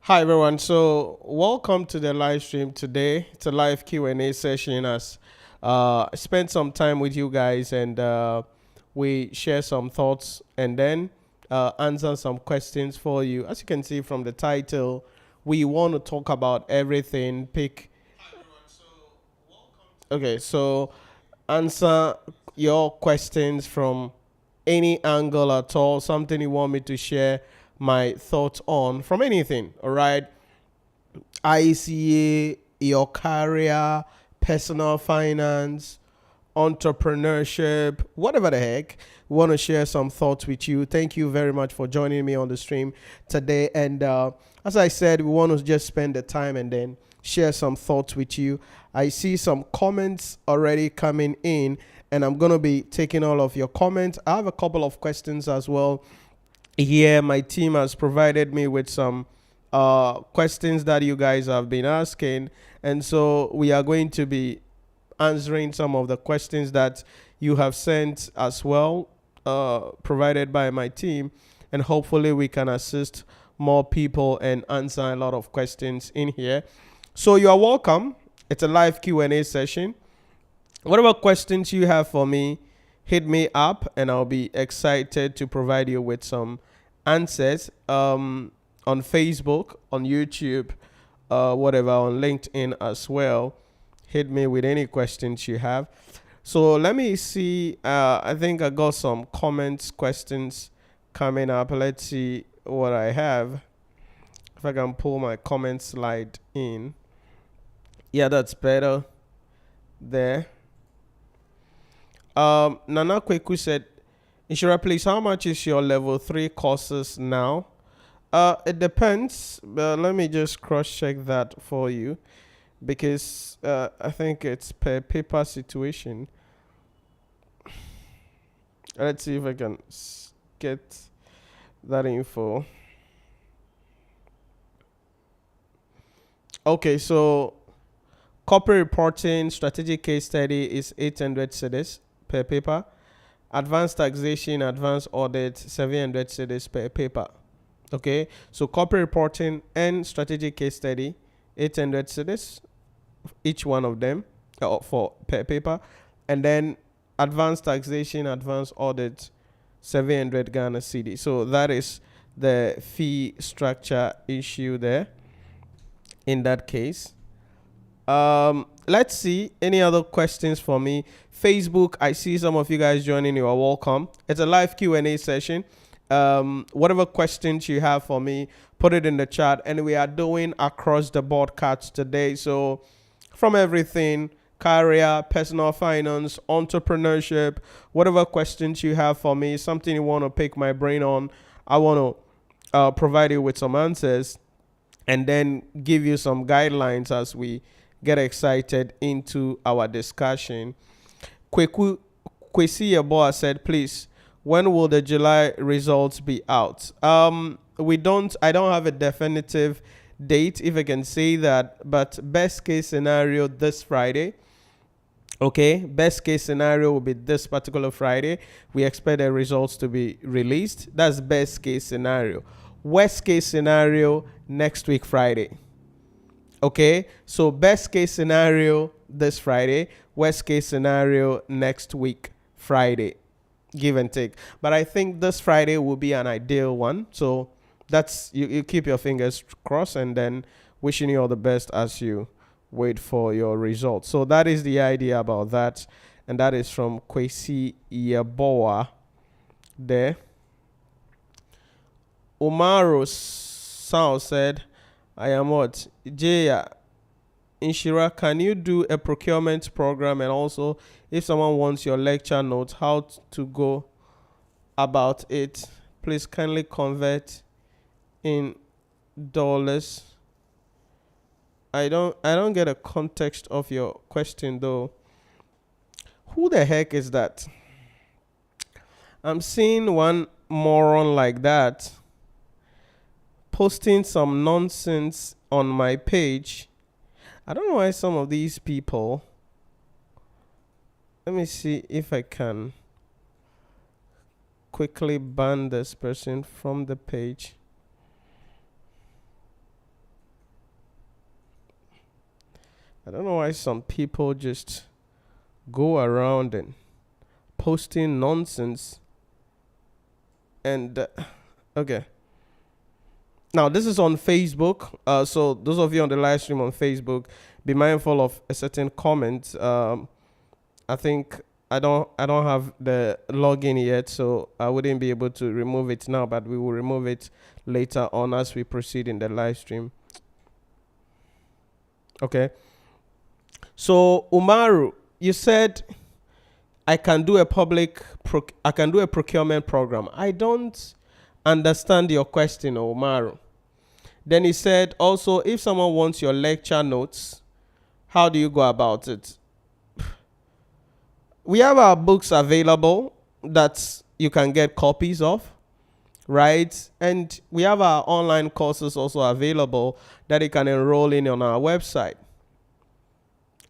Hi everyone. So welcome to the live stream today. It's a live Q&A session as I spent some time with you guys and we share some thoughts and then answer some questions for you. As you can see from the title, we want to talk about everything. Okay, so answer your questions from any angle at all, something you want me to share my thoughts on from anything, all right? ICA, your career, personal finance, entrepreneurship, whatever the heck. We want to share some thoughts with you. Thank you very much for joining me on the stream today. And as I said, we want to just spend the time and then share some thoughts with you. I see some comments already coming in, and I'm going to be taking all of your comments. I have a couple of questions as well. Here, my team has provided me with some questions that you guys have been asking. And so we are going to be answering some of the questions that you have sent as well, provided by my team. And hopefully we can assist more people and answer a lot of questions in here. So you are welcome. It's a live Q&A session. Whatever questions you have for me, hit me up and I'll be excited to provide you with some answers on Facebook, on YouTube, whatever, on LinkedIn as well. Hit me with any questions you have. So let me see. I think I got some comments, questions coming up. Let's see what I have. If I can pull my comment slide in. Yeah, that's better there. Nana Kweku said, Nhyira, please, how much is your level 3 courses now? It depends, but let me just cross-check that for you because I think it's per paper situation. Let's see if I can get that info. Okay, so corporate reporting, strategic case study is 800 cedis per paper. Advanced taxation, advanced audit, 700 cedis per paper. Okay, so corporate reporting and strategic case study, 800 cedis, each one of them for per paper. And then advanced taxation, advanced audit, 700 Ghana cedi. So that is the fee structure issue there in that case. Let's see any other questions for me. Facebook, I see some of you guys joining. You are welcome. It's a live Q&A session. Whatever questions you have for me, put it in the chat. And we are doing across the board cards today. So from everything, career, personal finance, entrepreneurship, whatever questions you have for me, something you want to pick my brain on, I want to provide you with some answers and then give you some guidelines as we get excited into our discussion. Kwesi Yeboah said, please, when will the July results be out? I don't have a definitive date, if I can say that, but best case scenario this Friday. Okay, best case scenario will be this particular Friday. We expect the results to be released. That's best case scenario. Worst case scenario, next week Friday. Okay, so best case scenario this Friday, worst case scenario next week Friday, give and take. But I think this Friday will be an ideal one. So that's you keep your fingers crossed and then wishing you all the best as you wait for your results. So that is the idea about that. And that is from Kwesi Yeboah there. Umaru Sao said, I am what? Jaya, Nhyira, can you do a procurement program? And also, if someone wants your lecture notes, how to go about it, please kindly convert in dollars. I don't get a context of your question though. Who the heck is that? I'm seeing one moron like that posting some nonsense on my page. I don't know why some of these people. Let me see if I can quickly ban this person from the page. I don't know why some people just go around and posting nonsense. And okay. Now this is on Facebook. So those of you on the live stream on Facebook, be mindful of a certain comment. I think I don't have the login yet, so I wouldn't be able to remove it now, but we will remove it later on as we proceed in the live stream. Okay. So Umaru, you said I can do a procurement program. I don't understand your question, Umaru. Then he said also, if someone wants your lecture notes, how do you go about it? We have our books available that you can get copies of, right? And we have our online courses also available that you can enroll in on our website.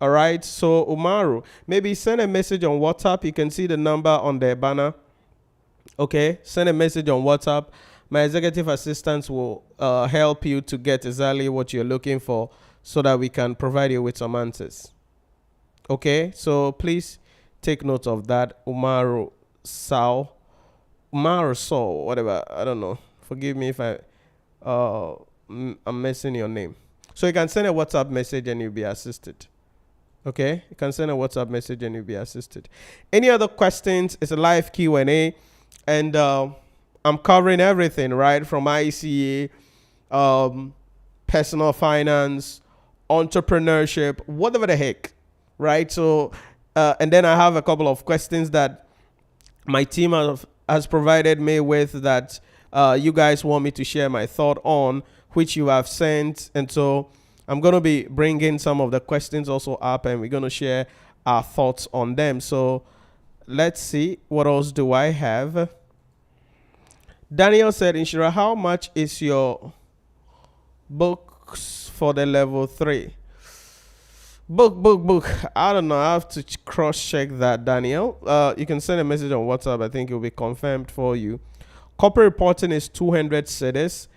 All right. So Umaru, maybe send a message on WhatsApp. You can see the number on the banner. Okay. Send a message on WhatsApp. My executive assistants will help you to get exactly what you're looking for so that we can provide you with some answers. Okay. So please take note of that. Umaru Sao, whatever. I don't know. Forgive me if I'm messing your name. So you can send a WhatsApp message and you'll be assisted. Okay, you can send a WhatsApp message and you'll be assisted. Any other questions? It's a live Q&A, and I'm covering everything, right? From ICAG, personal finance, entrepreneurship, whatever the heck, right? So, and then I have a couple of questions that my team has provided me with that you guys want me to share my thought on, which you have sent, and so I'm going to be bringing some of the questions also up, and we're going to share our thoughts on them. So let's see. What else do I have? Daniel said, Nhyira, how much is your books for the level 3? Book. I don't know. I have to cross-check that, Daniel. You can send a message on WhatsApp. I think it will be confirmed for you. Corporate reporting is 200 cedis.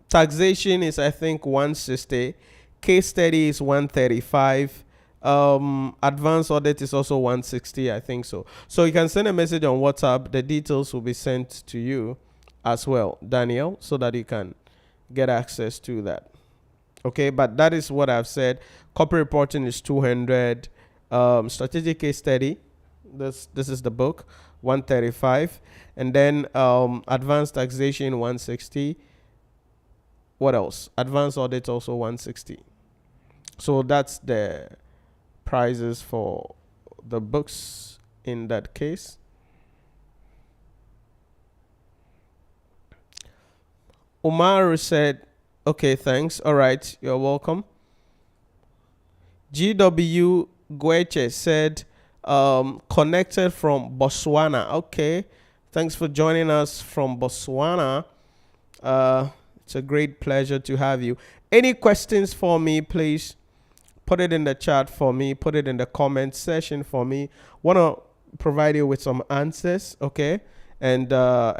Taxation is, I think, 160. Case study is 135. Advanced audit is also 160, I think so. So you can send a message on WhatsApp. The details will be sent to you as well, Daniel, so that you can get access to that. Okay, but that is what I've said. Corporate reporting is 200. Strategic case study, this is the book, 135. And then advanced taxation, 160. What else? Advanced audit also 160. So that's the prices for the books in that case. Umaru said, okay, thanks. All right, you're welcome. GW Gueche said, connected from Botswana. Okay, thanks for joining us from Botswana. It's a great pleasure to have you. Any questions for me, please put it in the chat for me. Put it in the comment section for me. Want to provide you with some answers, okay? And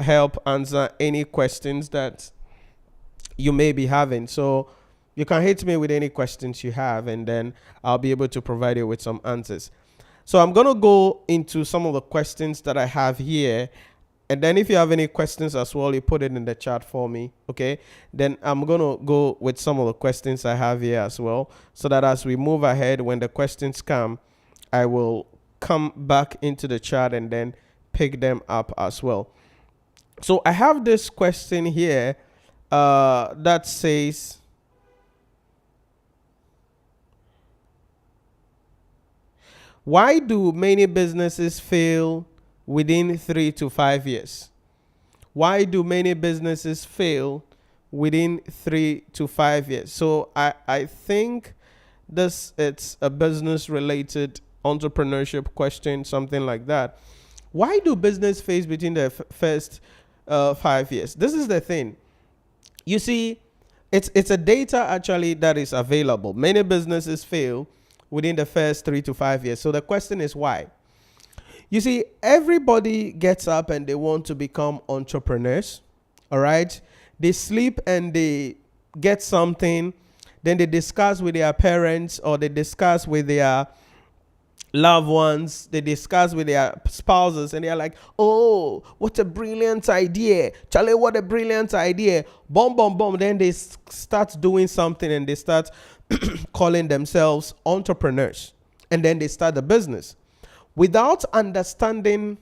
help answer any questions that you may be having. So you can hit me with any questions you have, and then I'll be able to provide you with some answers. So I'm going to go into some of the questions that I have here. And then if you have any questions as well, you put it in the chat for me, okay? Then I'm going to go with some of the questions I have here as well, so that as we move ahead, when the questions come, I will come back into the chat and then pick them up as well. So I have this question here that says, why do many businesses fail within 3 to 5 years? Why do many businesses fail within 3 to 5 years? So I think it's a business related entrepreneurship question, something like that. Why do business fail between the first 5 years? This is the thing. You see, it's a data actually that is available. Many businesses fail within the first 3 to 5 years. So the question is why? You see, everybody gets up and they want to become entrepreneurs, all right? They sleep and they get something. then they discuss with their parents, or they discuss with their loved ones, they discuss with their spouses, and they're like, oh, what a brilliant idea, Charlie, what a brilliant idea, boom, boom, boom. Then they start doing something, and they start calling themselves entrepreneurs, and then they start the business without understanding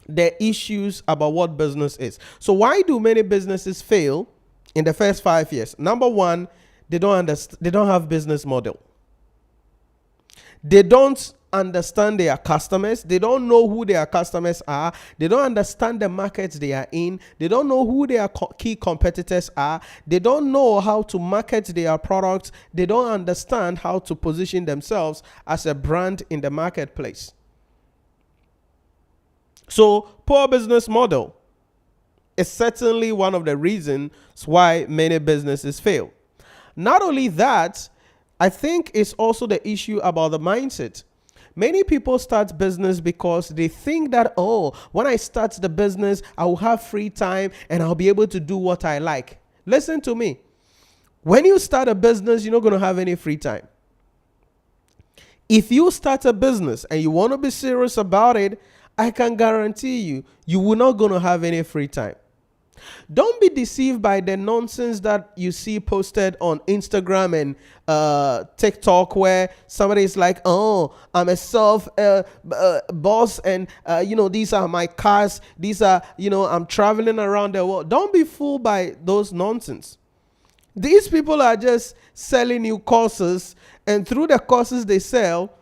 the issues about what business is. So why do many businesses fail in the first 5 years? Number one, they don't have business model. They don't understand their customers. They don't know who their customers are. They don't understand the markets they are in. They don't know who their key competitors are. They don't know how to market their products. They don't understand how to position themselves as a brand in the marketplace. So poor business model is certainly one of the reasons why many businesses fail. Not only that, I think it's also the issue about the mindset. Many people start business because they think that, oh, when I start the business, I will have free time and I'll be able to do what I like. Listen to me. When you start a business, you're not going to have any free time. If you start a business and you want to be serious about it, I can guarantee you, you will not going to have any free time. Don't be deceived by the nonsense that you see posted on Instagram and TikTok, where somebody is like, oh, I'm a self boss, and these are my cars, these are, I'm traveling around the world. Don't be fooled by those nonsense. These people are just selling you courses, and through the courses they sell,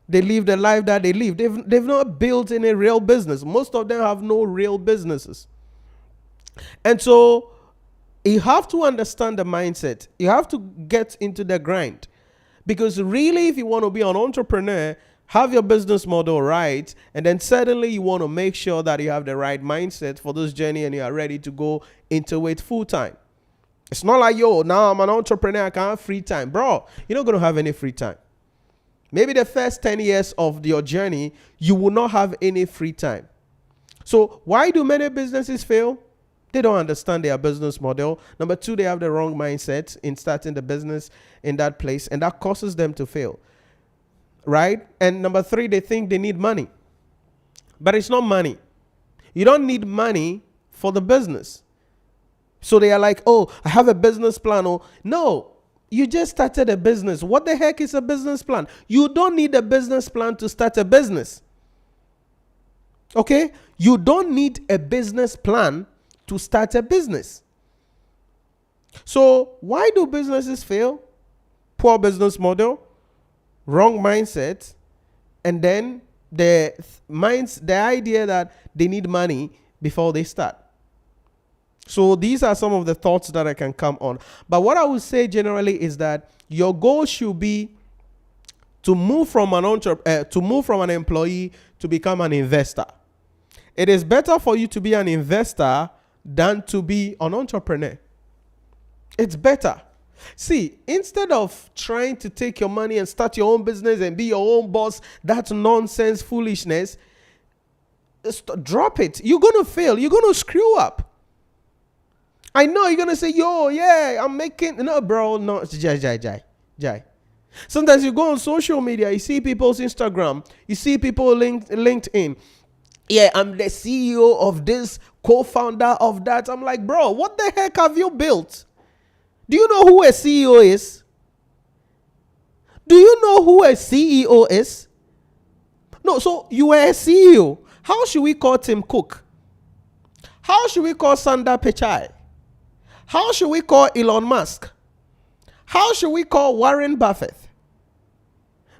they live the life that they live. They've not built any real business. Most of them have no real businesses. And so you have to understand the mindset. You have to get into the grind. Because really, if you want to be an entrepreneur, have your business model right, and then suddenly you want to make sure that you have the right mindset for this journey and you are ready to go into it full time. It's not like, yo, now I'm an entrepreneur, I can't have free time. Bro, you're not going to have any free time. Maybe the first 10 years of your journey, you will not have any free time. So why do many businesses fail? They don't understand their business model. Number two, they have the wrong mindset in starting the business in that place, and that causes them to fail. Right? And number three, they think they need money. But it's not money. You don't need money for the business. So they are like, oh, I have a business plan. Oh, no. You just started a business. What the heck is a business plan? You don't need a business plan to start a business. Okay? You don't need a business plan to start a business. So why do businesses fail? Poor business model, wrong mindset, and then the idea that they need money before they start. So these are some of the thoughts that I can come on. But what I would say generally is that your goal should be to move from an employee to become an investor. It is better for you to be an investor than to be an entrepreneur. It's better. See, instead of trying to take your money and start your own business and be your own boss, that's nonsense, foolishness. Drop it. You're going to fail. You're going to screw up. I know you're going to say, yo, yeah, I'm making... No, bro, no. It's jai. Sometimes you go on social media, you see people's Instagram, you see people LinkedIn. Yeah, I'm the CEO of this, co-founder of that. I'm like, bro, what the heck have you built? Do you know who a CEO is? Do you know who a CEO is? No, so you were a CEO. How should we call Tim Cook? How should we call Sundar Pichai? How should we call Elon Musk? How should we call Warren Buffett?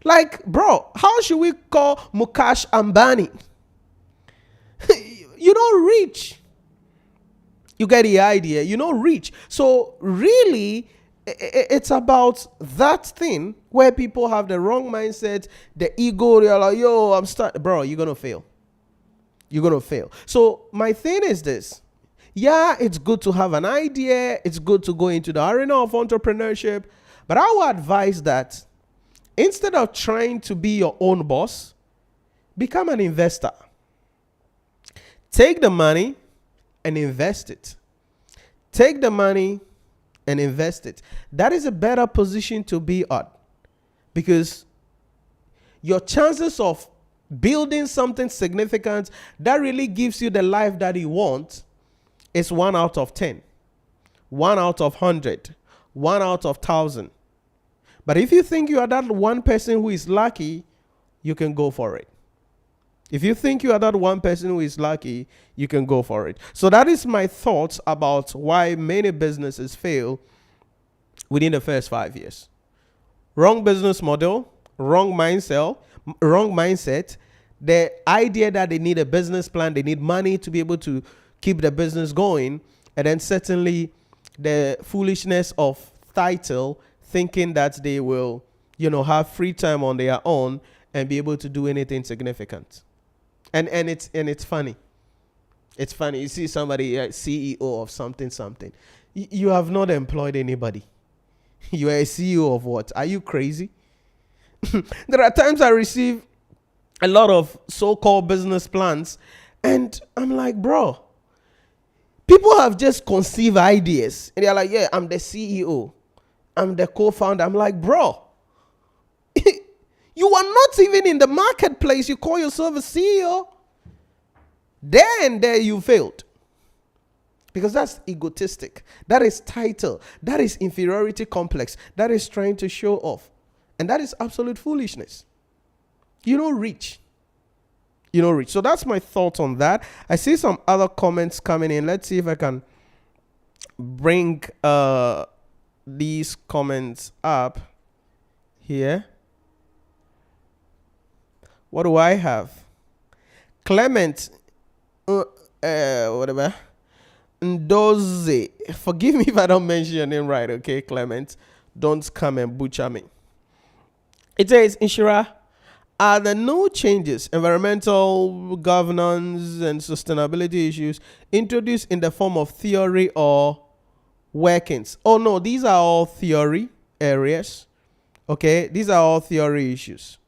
Like, bro, how should we call Mukesh Ambani? You don't reach. You get the idea. You don't reach. So really, it's about that thing where people have the wrong mindset, the ego. They're like, yo, bro, you're going to fail. You're going to fail. So my thing is this. Yeah, it's good to have an idea. It's good to go into the arena of entrepreneurship. But I would advise that instead of trying to be your own boss, become an investor. Take the money and invest it. Take the money and invest it. That is a better position to be at, because your chances of building something significant that really gives you the life that you want is 1 out of 10, 1 out of 100, 1 out of 1,000. But if you think you are that one person who is lucky, you can go for it. If you think you are that one person who is lucky, you can go for it. So that is my thoughts about why many businesses fail within the first 5 years. Wrong business model, wrong mindset, the idea that they need a business plan, they need money to be able to keep the business going, and then certainly the foolishness of title, thinking that they will, have free time on their own and be able to do anything significant. And it's funny. It's funny. You see somebody, CEO of something. You have not employed anybody. You are a CEO of what? Are you crazy? There are times I receive a lot of so-called business plans, and I'm like, bro, people have just conceived ideas, and they're like, yeah, I'm the CEO. I'm the co-founder. I'm like, bro, you are not even in the marketplace. You call yourself a CEO. There you failed. Because that's egotistic. That is title. That is inferiority complex. That is trying to show off. And that is absolute foolishness. You don't reach. So that's my thoughts on that. I see some other comments coming in. Let's see if I can bring these comments up here. What do I have? Clement, whatever. Ndoze. Forgive me if I don't mention your name right, okay, Clement? Don't come and butcher me. It says, Nhyira, are there no changes, environmental governance and sustainability issues introduced in the form of theory or workings? Oh no, these are all theory areas. Okay, these are all theory issues.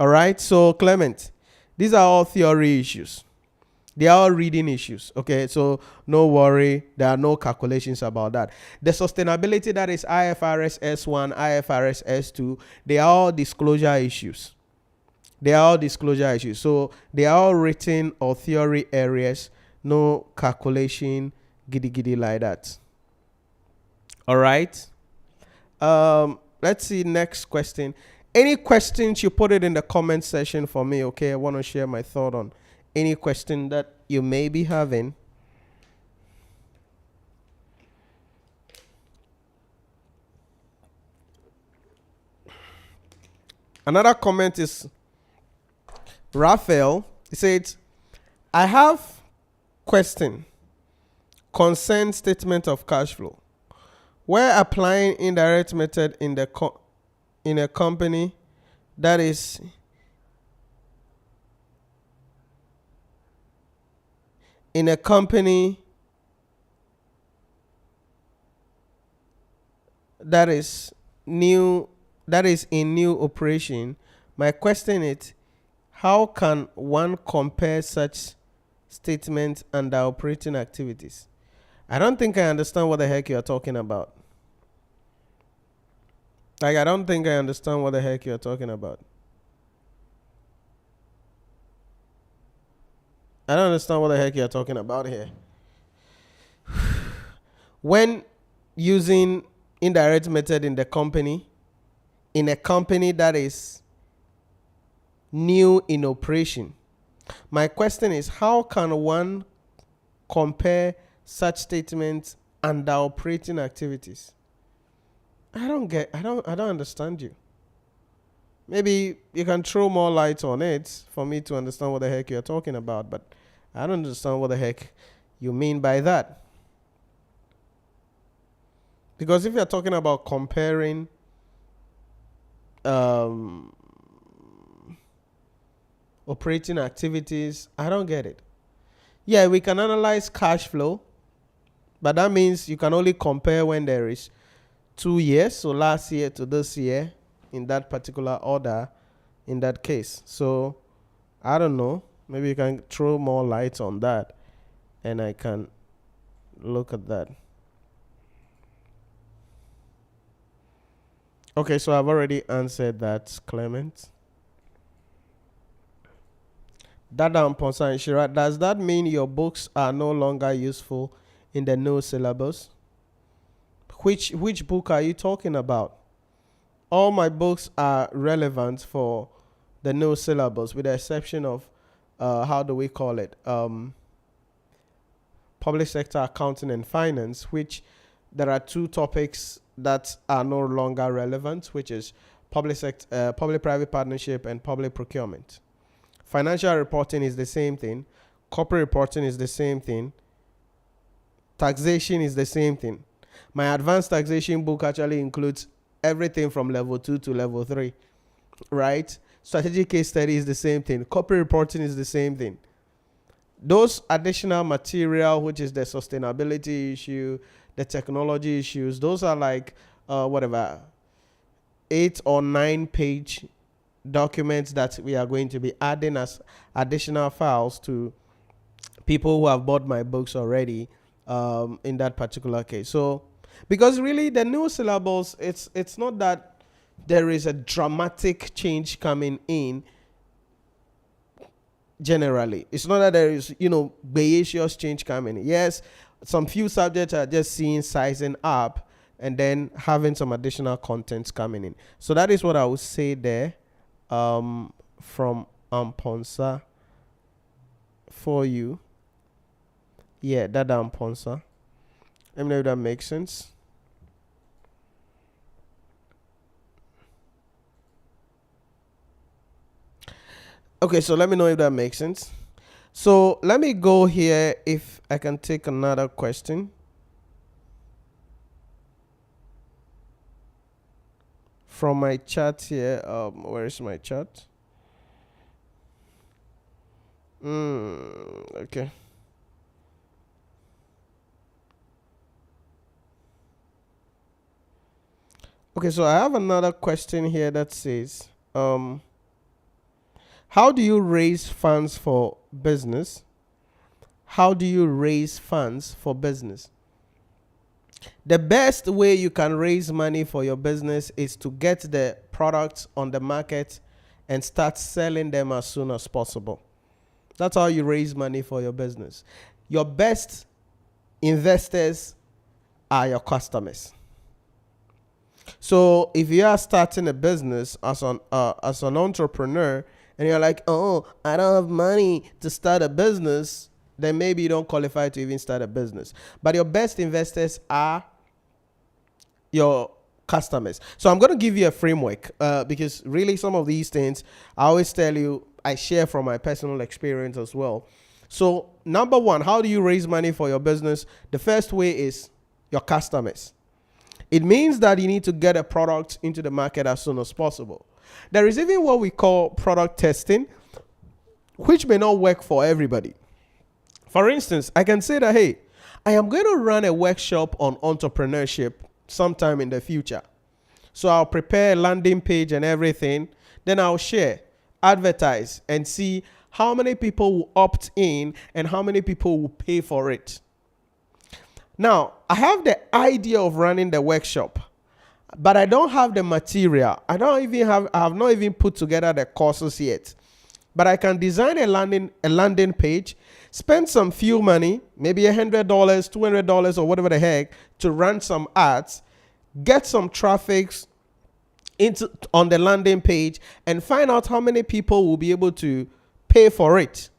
All right, so Clement, these are all theory issues. They are all reading issues. Okay, so no worry, there are no calculations about that. The sustainability, that is IFRS S1, IFRS S2, they are all disclosure issues. So they are all written or theory areas, no calculation, giddy like that. All right. Let's see, next question. Any questions, you put it in the comment section for me, okay? I want to share my thought on any question that you may be having. Another comment is Raphael. He said, I have question concern statement of cash flow. Where applying indirect method in a company that is in new operation, my question is, how can one compare such statements under operating activities? I don't think I understand what the heck you're talking about. I don't think I understand what the heck you're talking about. I don't understand what the heck you're talking about here. When using indirect method in a company that is new in operation, my question is, how can one compare such statements under operating activities? I don't understand you. Maybe you can throw more light on it for me to understand what the heck you're talking about, but I don't understand what the heck you mean by that. Because if you're talking about comparing operating activities, I don't get it. Yeah, we can analyze cash flow, but that means you can only compare when there is 2 years, so last year to this year, in that particular order, in that case. So I don't know, maybe you can throw more light on that and I can look at that. Okay, so I've already answered that, Clement. Dada and Ponsa and Shira, does that mean your books are no longer useful in the new syllabus? Which book are you talking about? All my books are relevant for the new syllabus, with the exception of how do we call it? Public sector accounting and finance, which there are two topics that are no longer relevant, which is public-private partnership and public procurement. Financial reporting is the same thing. Corporate reporting is the same thing. Taxation is the same thing. My advanced taxation book actually includes everything from level 2 to level 3, right? Strategic case study is the same thing. Corporate reporting is the same thing. Those additional material, which is the sustainability issue, the technology issues, those are like, 8 or 9 page documents that we are going to be adding as additional files to people who have bought my books already, in that particular case. So, because really the new syllabus, it's not that there is a dramatic change coming in. Generally, it's not that there is, Bayesian change coming in. Yes, some few subjects are just seeing sizing up and then having some additional contents coming in. So that is what I would say there, from Amponsa for you. Yeah, that Amponsa. Let me know if that makes sense. Okay, so let me know if that makes sense. So let me go here if I can take another question. From my chat here, where is my chat? Okay. Okay, so I have another question here that says, how do you raise funds for business? How do you raise funds for business? The best way you can raise money for your business is to get the products on the market and start selling them as soon as possible. That's how you raise money for your business. Your best investors are your customers. So if you are starting a business as an entrepreneur and you're like, oh, I don't have money to start a business, then maybe you don't qualify to even start a business. But your best investors are your customers. So I'm going to give you a framework, because really some of these things, I always tell you, I share from my personal experience as well. So number one, how do you raise money for your business? The first way is your customers. It means that you need to get a product into the market as soon as possible. There is even what we call product testing, which may not work for everybody. For instance, I can say that, hey, I am going to run a workshop on entrepreneurship sometime in the future. So I'll prepare a landing page and everything. Then I'll share, advertise, and see how many people will opt in and how many people will pay for it. Now, I have the idea of running the workshop, but I don't have the material. I have not even put together the courses yet. But I can design a landing page, spend some few money, maybe $100, $200, or whatever the heck, to run some ads, get some traffic on the landing page, and find out how many people will be able to pay for it.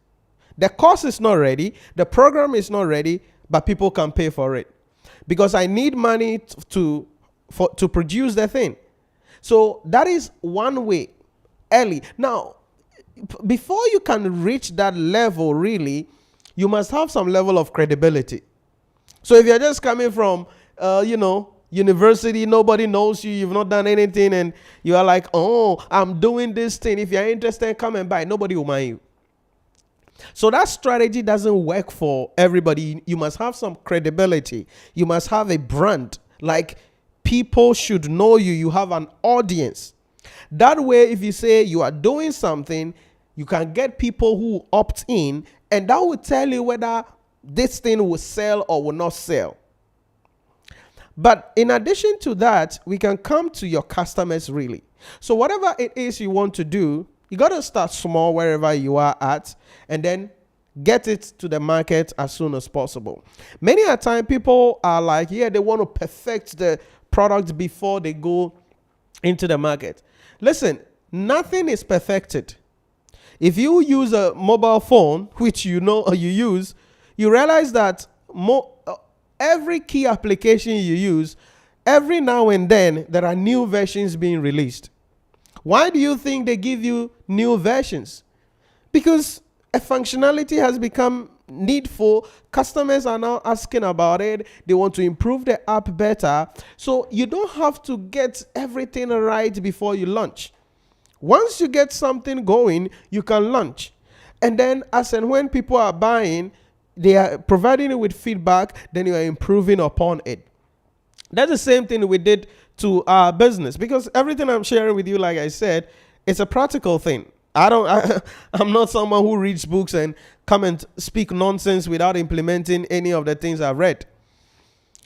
The course is not ready, the program is not ready, but people can pay for it because I need money to produce the thing. So that is one way, early. Now, before you can reach that level, really, you must have some level of credibility. So if you're just coming from, university, nobody knows you, you've not done anything, and you are like, oh, I'm doing this thing. If you're interested, come and buy. Nobody will mind you. So that strategy doesn't work for everybody. You must have some credibility. You must have a brand. Like, people should know you. You have an audience. That way, if you say you are doing something, you can get people who opt in, and that will tell you whether this thing will sell or will not sell. But in addition to that, we can come to your customers really. So whatever it is you want to do, you got to start small wherever you are at, and then get it to the market as soon as possible. Many a time people are like, yeah, they want to perfect the product before they go into the market. Listen, nothing is perfected. If you use a mobile phone, which you know or you use, you realize that every key application you use, every now and then there are new versions being released. Why do you think they give you new versions? Because a functionality has become needful. Customers are now asking about it. They want to improve the app better. So you don't have to get everything right before you launch. Once you get something going, you can launch. And then as and when people are buying, they are providing you with feedback, then you are improving upon it. That's the same thing we did to our business, because everything I'm sharing with you, like I said, it's a practical thing. I'm not someone who reads books and come and speak nonsense without implementing any of the things I've read.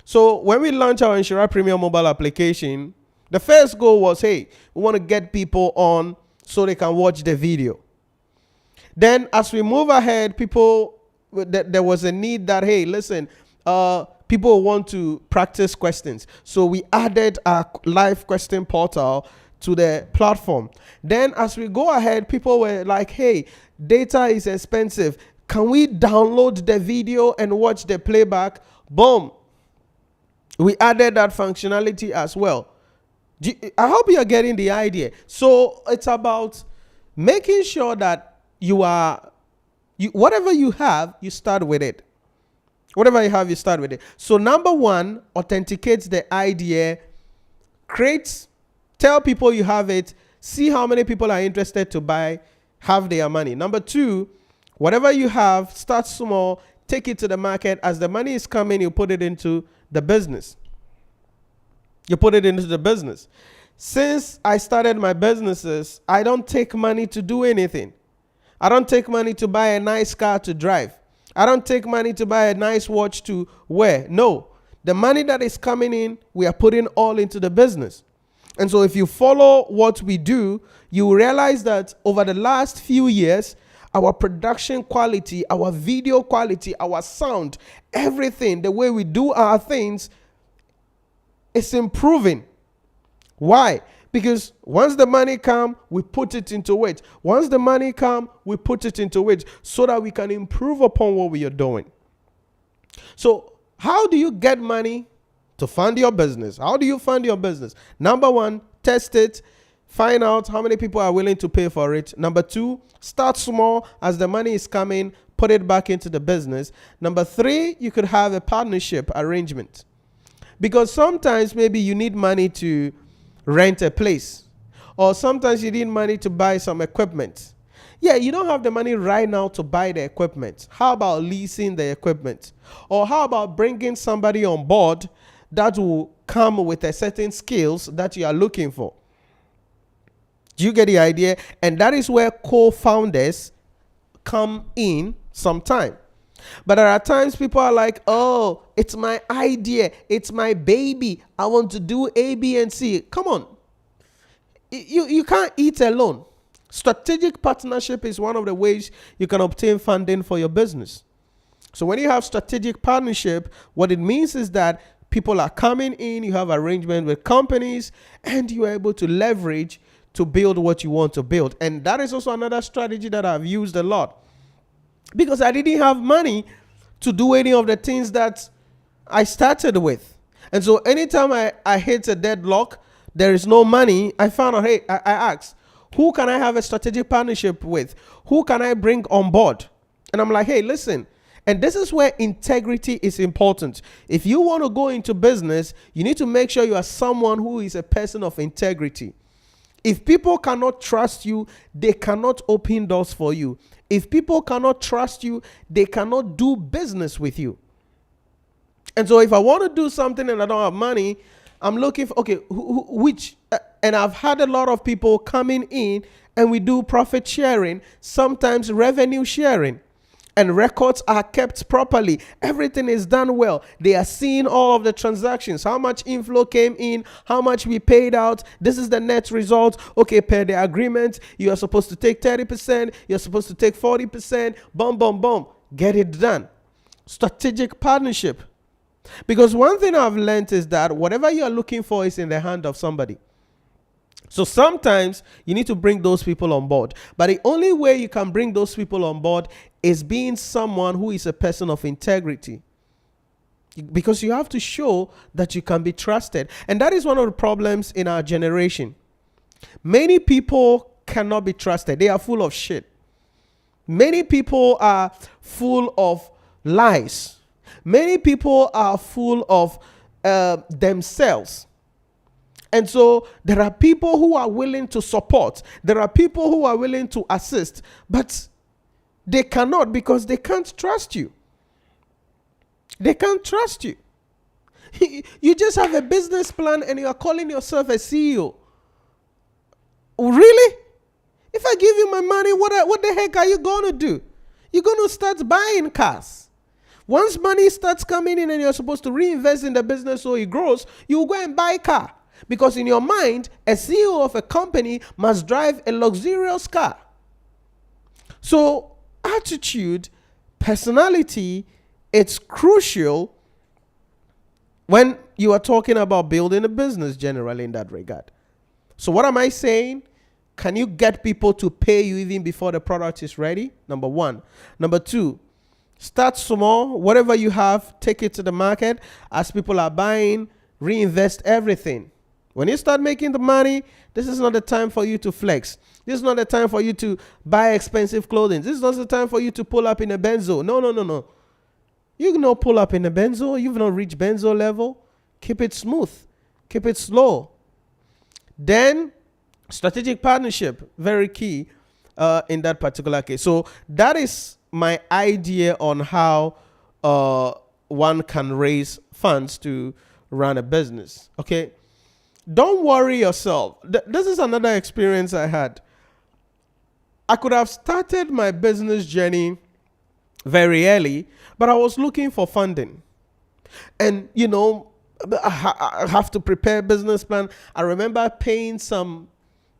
So when we launched our Nhyira Premium mobile application, the first goal was, hey, we want to get people on so they can watch the video. Then as we move ahead, there was a need that, hey, listen, people want to practice questions. So we added a live question portal to the platform. Then as we go ahead, people were like, hey, data is expensive. Can we download the video and watch the playback? Boom. We added that functionality as well. I hope you are getting the idea. So it's about making sure that whatever you have, you start with it. Whatever you have, you start with it. So number one, authenticates the idea, tell people you have it, see how many people are interested to buy, have their money. Number two, whatever you have, start small, take it to the market. As the money is coming, you put it into the business. Since I started my businesses, I don't take money to do anything. I don't take money to buy a nice car to drive. I don't take money to buy a nice watch to wear. No, the money that is coming in, we are putting all into the business. And so if you follow what we do, you will realize that over the last few years, our production quality, our video quality, our sound, everything, the way we do our things, is improving. Why? Because once the money comes, we put it into it. Once the money comes, we put it into it so that we can improve upon what we are doing. So how do you get money to fund your business? How do you fund your business? Number one, test it. Find out how many people are willing to pay for it. Number two, start small. As the money is coming, put it back into the business. Number three, you could have a partnership arrangement. Because sometimes maybe you need money to rent a place, or sometimes you need money to buy some equipment. Yeah, you don't have the money right now to buy the equipment. How about leasing the equipment? Or how about bringing somebody on board that will come with a certain skills that you are looking for? Do you get the idea? And that is where co-founders come in sometime. But there are times people are like, oh, it's my idea, it's my baby, I want to do A, B, and C. Come on. You can't eat alone. Strategic partnership is one of the ways you can obtain funding for your business. So when you have strategic partnership, what it means is that people are coming in, you have arrangement with companies, and you are able to leverage to build what you want to build. And that is also another strategy that I've used a lot, because I didn't have money to do any of the things that I started with. And so anytime I hit a deadlock, there is no money, I found out, hey, I asked, who can I have a strategic partnership with? Who can I bring on board? And I'm like, hey, listen. And this is where integrity is important. If you want to go into business, you need to make sure you are someone who is a person of integrity. If people cannot trust you, they cannot open doors for you. If people cannot trust you, they cannot do business with you. And so if I want to do something and I don't have money, I'm looking for, okay, and I've had a lot of people coming in and we do profit sharing, sometimes revenue sharing. and records are kept properly. Everything is done well. They are seeing all of the transactions, how much inflow came in, how much we paid out. This is the net result. Okay, per the agreement, you are supposed to take 30%, you're supposed to take 40%, boom, boom, boom. Get it done. Strategic partnership. Because one thing I've learned is that whatever you are looking for is in the hand of somebody. So sometimes you need to bring those people on board. But the only way you can bring those people on board is being someone who is a person of integrity. Because you have to show that you can be trusted. And that is one of the problems in our generation. Many people cannot be trusted. They are full of shit. Many people are full of lies. Many people are full of themselves. And so there are people who are willing to support. There are people who are willing to assist. But they cannot, because they can't trust you. They can't trust you. You just have a business plan and you are calling yourself a CEO. Really? If I give you my money, what the heck are you going to do? You're going to start buying cars. Once money starts coming in and you're supposed to reinvest in the business so it grows, you go and buy a car. Because in your mind, a CEO of a company must drive a luxurious car. So attitude, personality, it's crucial when you are talking about building a business generally in that regard. So what am I saying? Can you get people to pay you even before the product is ready? Number one. Number two, start small. Whatever you have, take it to the market. As people are buying, reinvest everything. When you start making the money, this is not the time for you to flex. This is not the time for you to buy expensive clothing. This is not the time for you to pull up in a benzo. No. You cannot pull up in a benzo. You've not reached benzo level. Keep it smooth. Keep it slow. Then, strategic partnership, very key in that particular case. So that is my idea on how one can raise funds to run a business. Okay. Don't worry yourself. This is another experience I had. I could have started my business journey very early, but I was looking for funding. And, I have to prepare a business plan. I remember paying some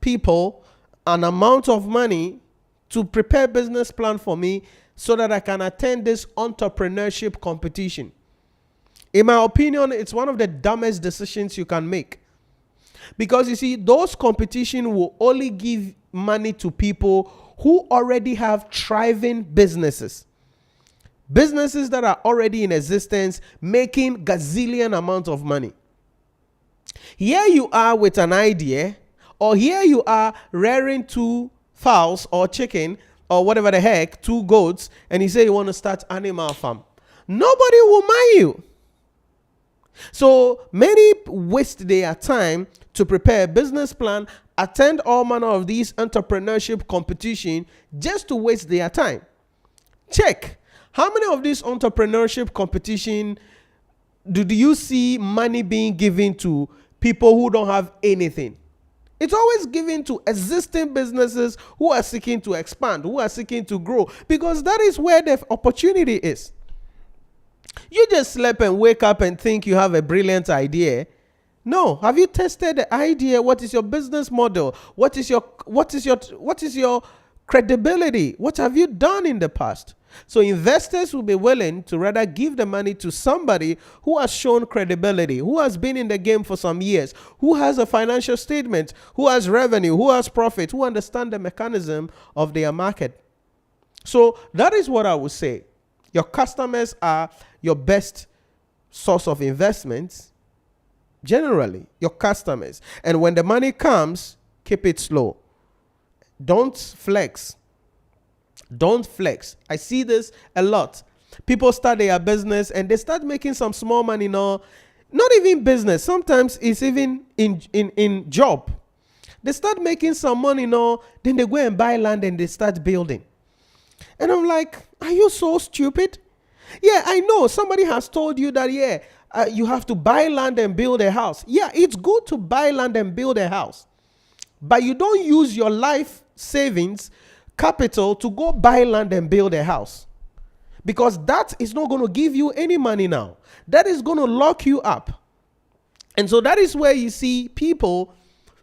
people an amount of money to prepare a business plan for me so that I can attend this entrepreneurship competition. In my opinion, it's one of the dumbest decisions you can make. Because you see, those competitions will only give money to people who already have thriving businesses. Businesses that are already in existence, making gazillion amounts of money. Here you are with an idea, or here you are rearing 2 fowls or chicken or whatever the heck, 2 goats, and you say you want to start animal farm. Nobody will mind you. So many waste their time to prepare a business plan, attend all manner of these entrepreneurship competition just to waste their time. Check. How many of these entrepreneurship competition do you see money being given to people who don't have anything? It's always given to existing businesses who are seeking to expand, who are seeking to grow, because that is where the opportunity is. You just sleep and wake up and think you have a brilliant idea. No. Have you tested the idea? What is your business model? What is your credibility? What have you done in the past? So investors will be willing to rather give the money to somebody who has shown credibility, who has been in the game for some years, who has a financial statement, who has revenue, who has profit, who understand the mechanism of their market. So that is what I would say. Your customers are your best source of investments. Generally, your customers. And when the money comes, keep it slow. Don't flex. Don't flex. I see this a lot. People start their business and they start making some small money now. Not even business. Sometimes it's even in job. They start making some money now. Then they go and buy land and they start building. And I'm like, are you so stupid? Yeah, I know somebody has told you that, you have to buy land and build a house. Yeah, it's good to buy land and build a house. But you don't use your life savings capital to go buy land and build a house. because that is not going to give you any money now. That is going to lock you up. And so that is where you see people,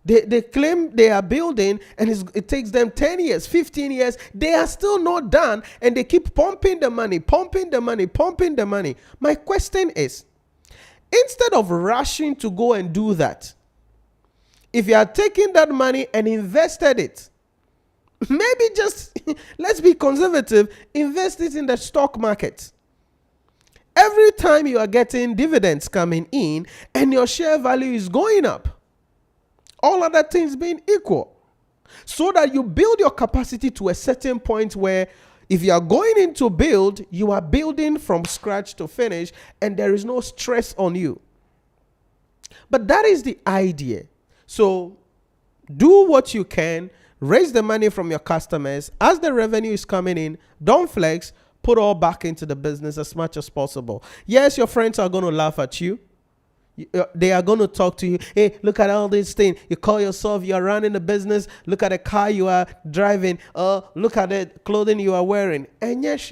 they claim they are building, and it takes them 10 years, 15 years. They are still not done, and they keep pumping the money. My question is, instead of rushing to go and do that, if you are taking that money and invested it, maybe just, let's be conservative, invest it in the stock market. Every time you are getting dividends coming in and your share value is going up, all other things being equal, so that you build your capacity to a certain point where if you are going into build, you are building from scratch to finish, and there is no stress on you. But that is the idea. So do what you can, raise the money from your customers. As the revenue is coming in, don't flex, put all back into the business as much as possible. Yes, your friends are going to laugh at you. They are going to talk to you. Hey, look at all these things. You call yourself, you are running a business. Look at the car you are driving. Look at the clothing you are wearing. And yes,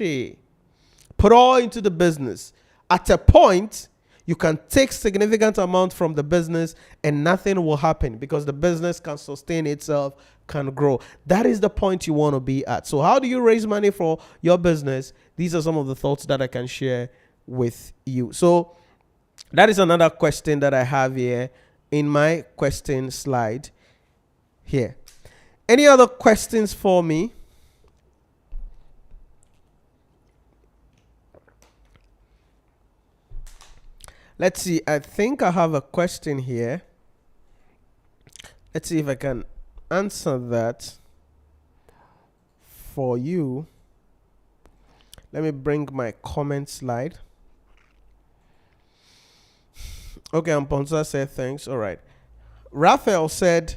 put all into the business. At a point, you can take significant amount from the business and nothing will happen, because the business can sustain itself, can grow. That is the point you want to be at. So how do you raise money for your business? These are some of the thoughts that I can share with you. So that is another question that I have here in my question slide here. Any other questions for me? Let's see. I think I have a question here. Let's see if I can answer that for you. Let me bring my comment slide. Okay, Amponsa said thanks. All right. Raphael said,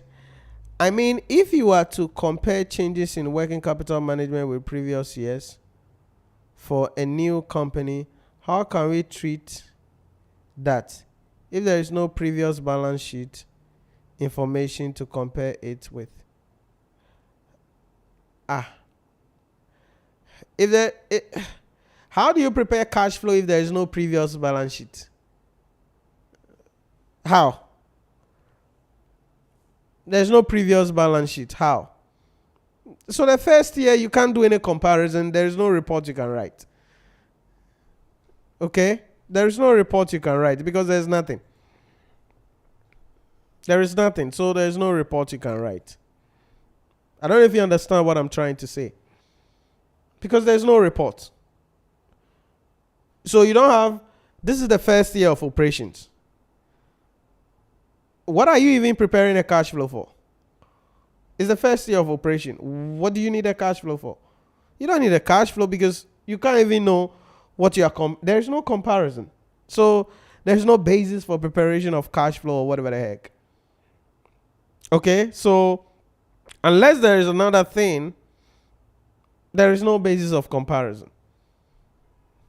I mean, if you were to compare changes in working capital management with previous years for a new company, how can we treat that if there is no previous balance sheet information to compare it with? How do you prepare cash flow if there is no previous balance sheet? How? There's no previous balance sheet. How? So the first year you can't do any comparison. There is no report you can write. Okay? There is no report you can write because there's nothing. There is nothing. So there's no report you can write. I don't know if you understand what I'm trying to say. Because there's no report. So you don't have, this is the first year of operations. What are you even preparing a cash flow for? It's the first year of operation. What do you need a cash flow for? You don't need a cash flow because you can't even know what you are. There's no comparison. So there's no basis for preparation of cash flow or whatever the heck. Okay, so unless there is another thing, there is no basis of comparison.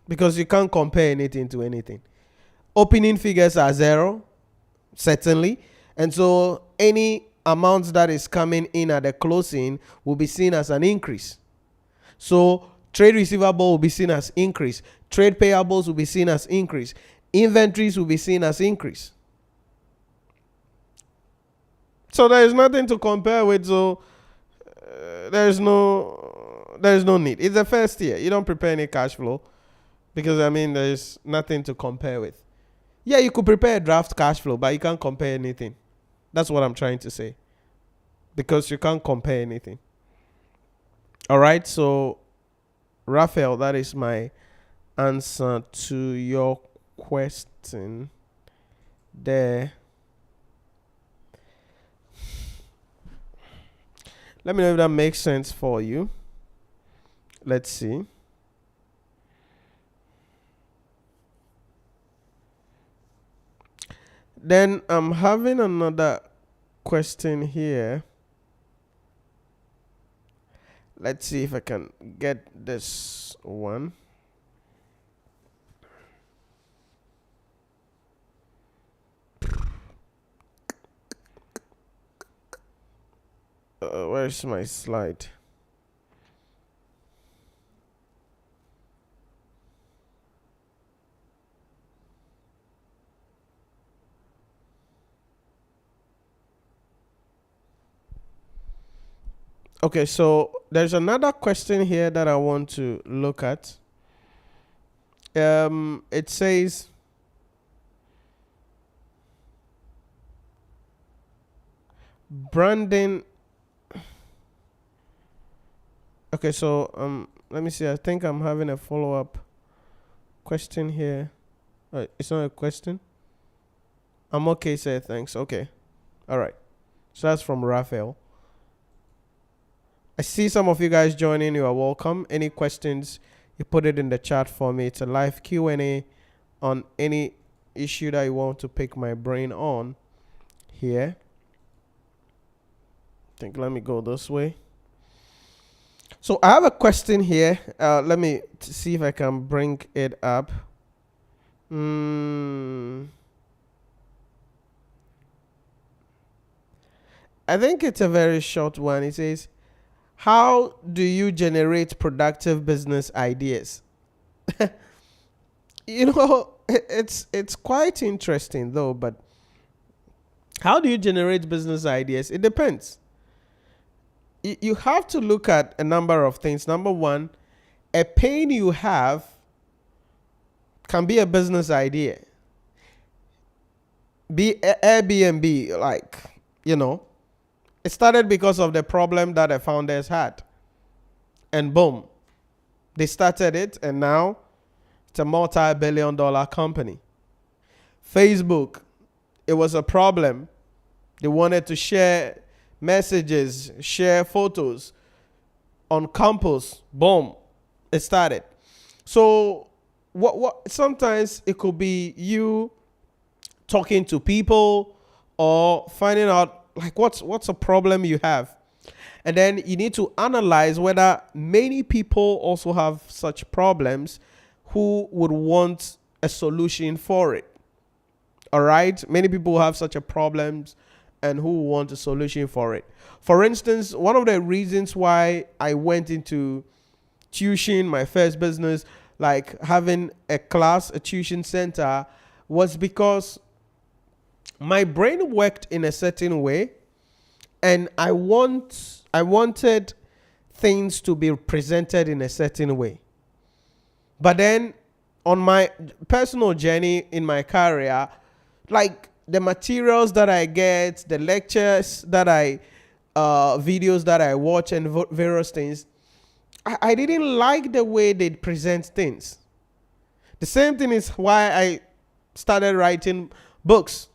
Because you can't compare anything to anything. Opening figures are zero, certainly. And so any amount that is coming in at the closing will be seen as an increase. So trade receivable will be seen as increase. Trade payables will be seen as increase. Inventories will be seen as increase. So there is nothing to compare with. So there is no need. It's the first year. You don't prepare any cash flow because there is nothing to compare with. Yeah, you could prepare a draft cash flow, but you can't compare anything. That's what I'm trying to say. Because you can't compare anything. All right, so Raphael, that is my answer to your question there. Let me know if that makes sense for you. Let's see. Then I'm having another question here. Let's see if I can get this one. Where's my slide? Okay, so there's another question here that I want to look at. It says, branding. Okay, so let me see. I think I'm having a follow-up question here. It's not a question. I'm okay, sir. Thanks. Okay. All right. So that's from Raphael. I see some of you guys joining. You are welcome. Any questions, you put it in the chat for me. It's a live Q&A on any issue that you want to pick my brain on here. I think let me go this way. So I have a question here. Let me see if I can bring it up. I think it's a very short one. It says, how do you generate productive business ideas? It's quite interesting though, but how do you generate business ideas? It depends. You have to look at a number of things. Number one, a pain you have can be a business idea. Be Airbnb, like, it started because of the problem that the founders had. And boom, they started it, and now it's a multi-billion-dollar company. Facebook, it was a problem. They wanted to share messages, share photos on campus. Boom, it started. So what sometimes it could be you talking to people or finding out like what's a problem you have. And then you need to analyze whether many people also have such problems who would want a solution for it. All right? Many people have such a problems and who want a solution for it. For instance, one of the reasons why I went into tuition, my first business, like having a class, a tuition center, was because my brain worked in a certain way, and I wanted things to be presented in a certain way. But then on my personal journey in my career, like the materials that I get, the lectures that videos that I watch and various things, I didn't like the way they present things. The same thing is why I started writing books,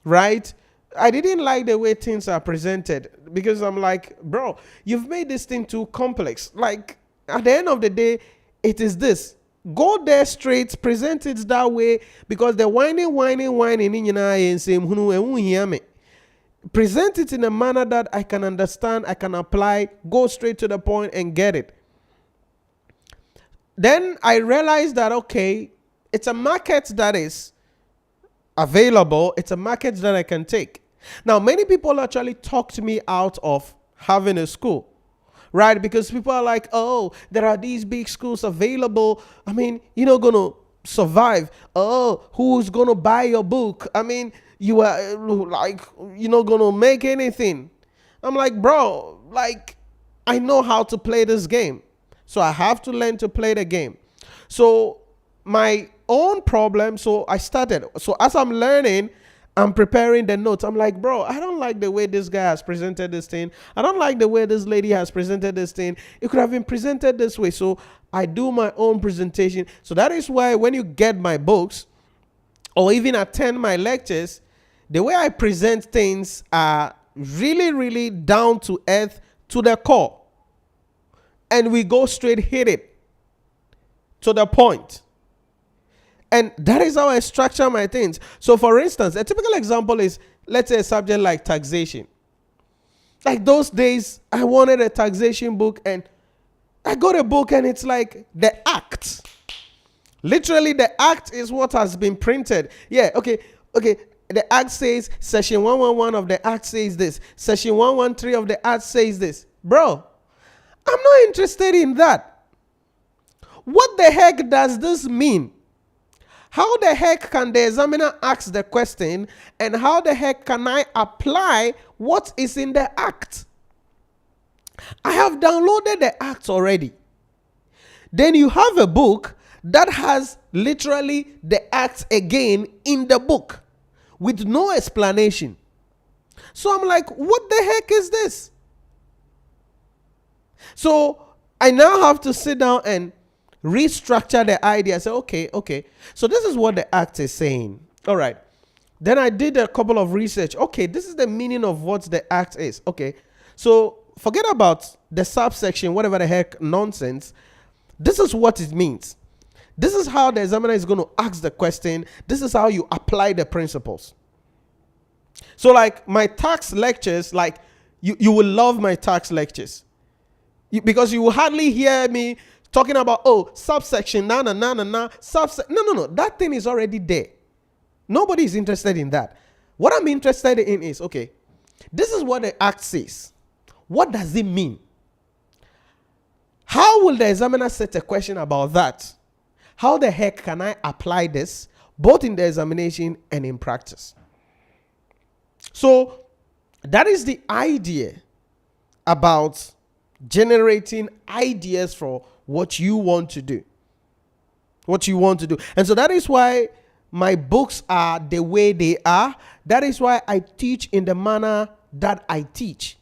right? I didn't like the way things are presented because I'm like, bro, you've made this thing too complex. Like, at the end of the day, it is this. Go there straight, present it that way, because the whining, present it in a manner that I can understand, I can apply, go straight to the point and get it. Then I realized that, okay, it's a market that is available. It's a market that I can take. Now, many people actually talked me out of having a school, right? Because people are like, oh, there are these big schools available. I mean, you're not going to survive. Oh, who's going to buy your book? I mean, you are like, you're not going to make anything. I'm like, bro, like, I know how to play this game. So I have to learn to play the game. So my own problem, so I started. So as I'm learning, I'm preparing the notes. I'm like, bro, I don't like the way this guy has presented this thing. I don't like the way this lady has presented this thing. It could have been presented this way. So I do my own presentation. So that is why when you get my books or even attend my lectures, the way I present things are really, really down to earth, to the core. And we go straight, hit it to the point. And that is how I structure my things. So for instance, a typical example is, let's say, a subject like taxation. Like those days, I wanted a taxation book and I got a book and it's like the act. Literally, the act is what has been printed. Yeah, okay. The act says, section 111 of the act says this. Section 113 of the act says this. Bro, I'm not interested in that. What the heck does this mean? How the heck can the examiner ask the question, and how the heck can I apply what is in the act? I have downloaded the act already. Then you have a book that has literally the act again in the book with no explanation. So I'm like, what the heck is this? So I now have to sit down and restructure the idea. Say, okay. So this is what the act is saying. All right. Then I did a couple of research. Okay, this is the meaning of what the act is. Okay. So forget about the subsection, whatever the heck nonsense. This is what it means. This is how the examiner is going to ask the question. This is how you apply the principles. So like my tax lectures, like you will love my tax lectures. Because you will hardly hear me talking about, subsection, subsection. No. That thing is already there. Nobody is interested in that. What I'm interested in is, okay, this is what the act says. What does it mean? How will the examiner set a question about that? How the heck can I apply this, both in the examination and in practice? So that is the idea about generating ideas for what you want to do. And so that is why my books are the way they are. That is why I teach in the manner that I teach.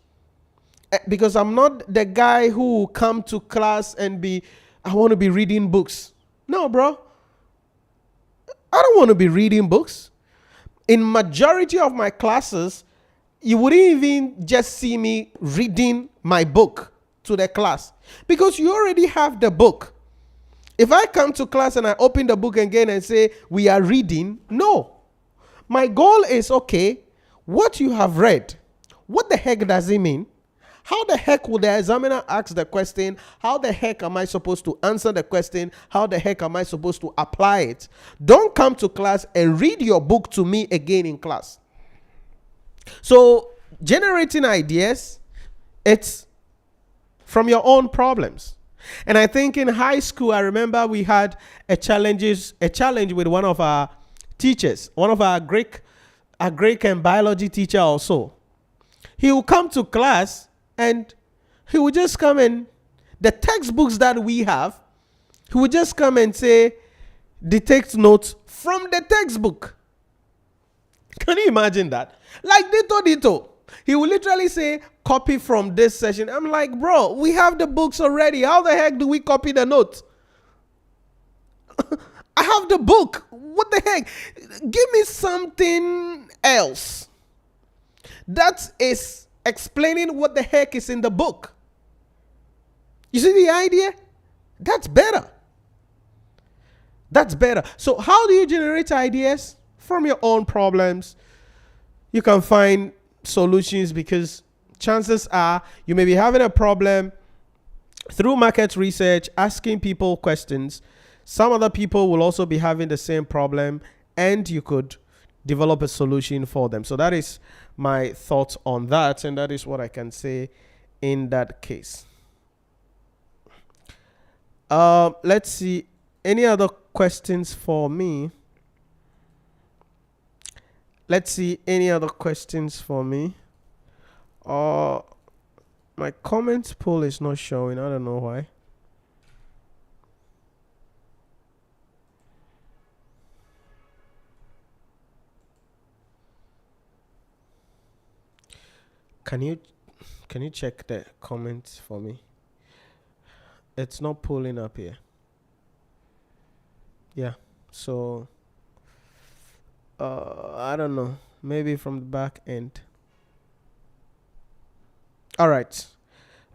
Because I'm not the guy who will come to class and I want to be reading books. No, bro. I don't want to be reading books. In majority of my classes, you wouldn't even just see me reading my book to the class because you already have the book. If I come to class and I open the book again and say, we are reading, no. My goal is, okay, what you have read, what the heck does it mean? How the heck will the examiner ask the question? How the heck am I supposed to answer the question? How the heck am I supposed to apply it? Don't come to class and read your book to me again in class. So generating ideas, it's from your own problems. And I think in high school, I remember we had a challenge with one of our teachers, one of our Greek and biology teacher also. He will come to class and he would just come and the textbooks that we have, he would just come and say, detect notes from the textbook. Can you imagine that? Like dito. He will literally say, copy from this session. I'm like, bro, we have the books already. How the heck do we copy the notes? I have the book. What the heck? Give me something else that is explaining what the heck is in the book. You see the idea? That's better. So how do you generate ideas? From your own problems. You can find solutions because chances are you may be having a problem through market research, asking people questions. Some other people will also be having the same problem and you could develop a solution for them. So that is my thoughts on that. And that is what I can say in that case. Let's see. Any other questions for me? Let's see any other questions for me. My comments poll is not showing. I don't know why. Can you check the comments for me? It's not pulling up here. Yeah. So I don't know. Maybe from the back end. All right.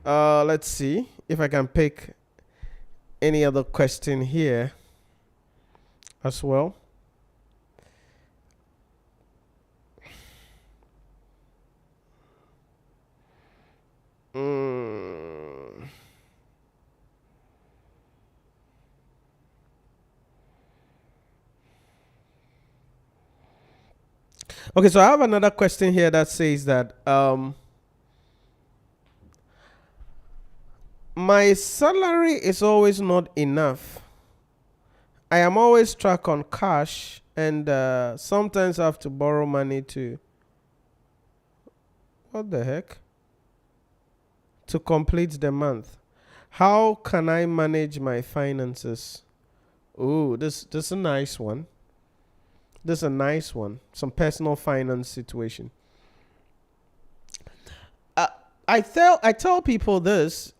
Let's see if I can pick any other question here as well. Okay, so I have another question here that says that my salary is always not enough. I am always stuck on cash and sometimes I have to borrow money to what the heck? to complete the month. How can I manage my finances? Oh, this is a nice one. This is a nice one. Some personal finance situation. I tell people this.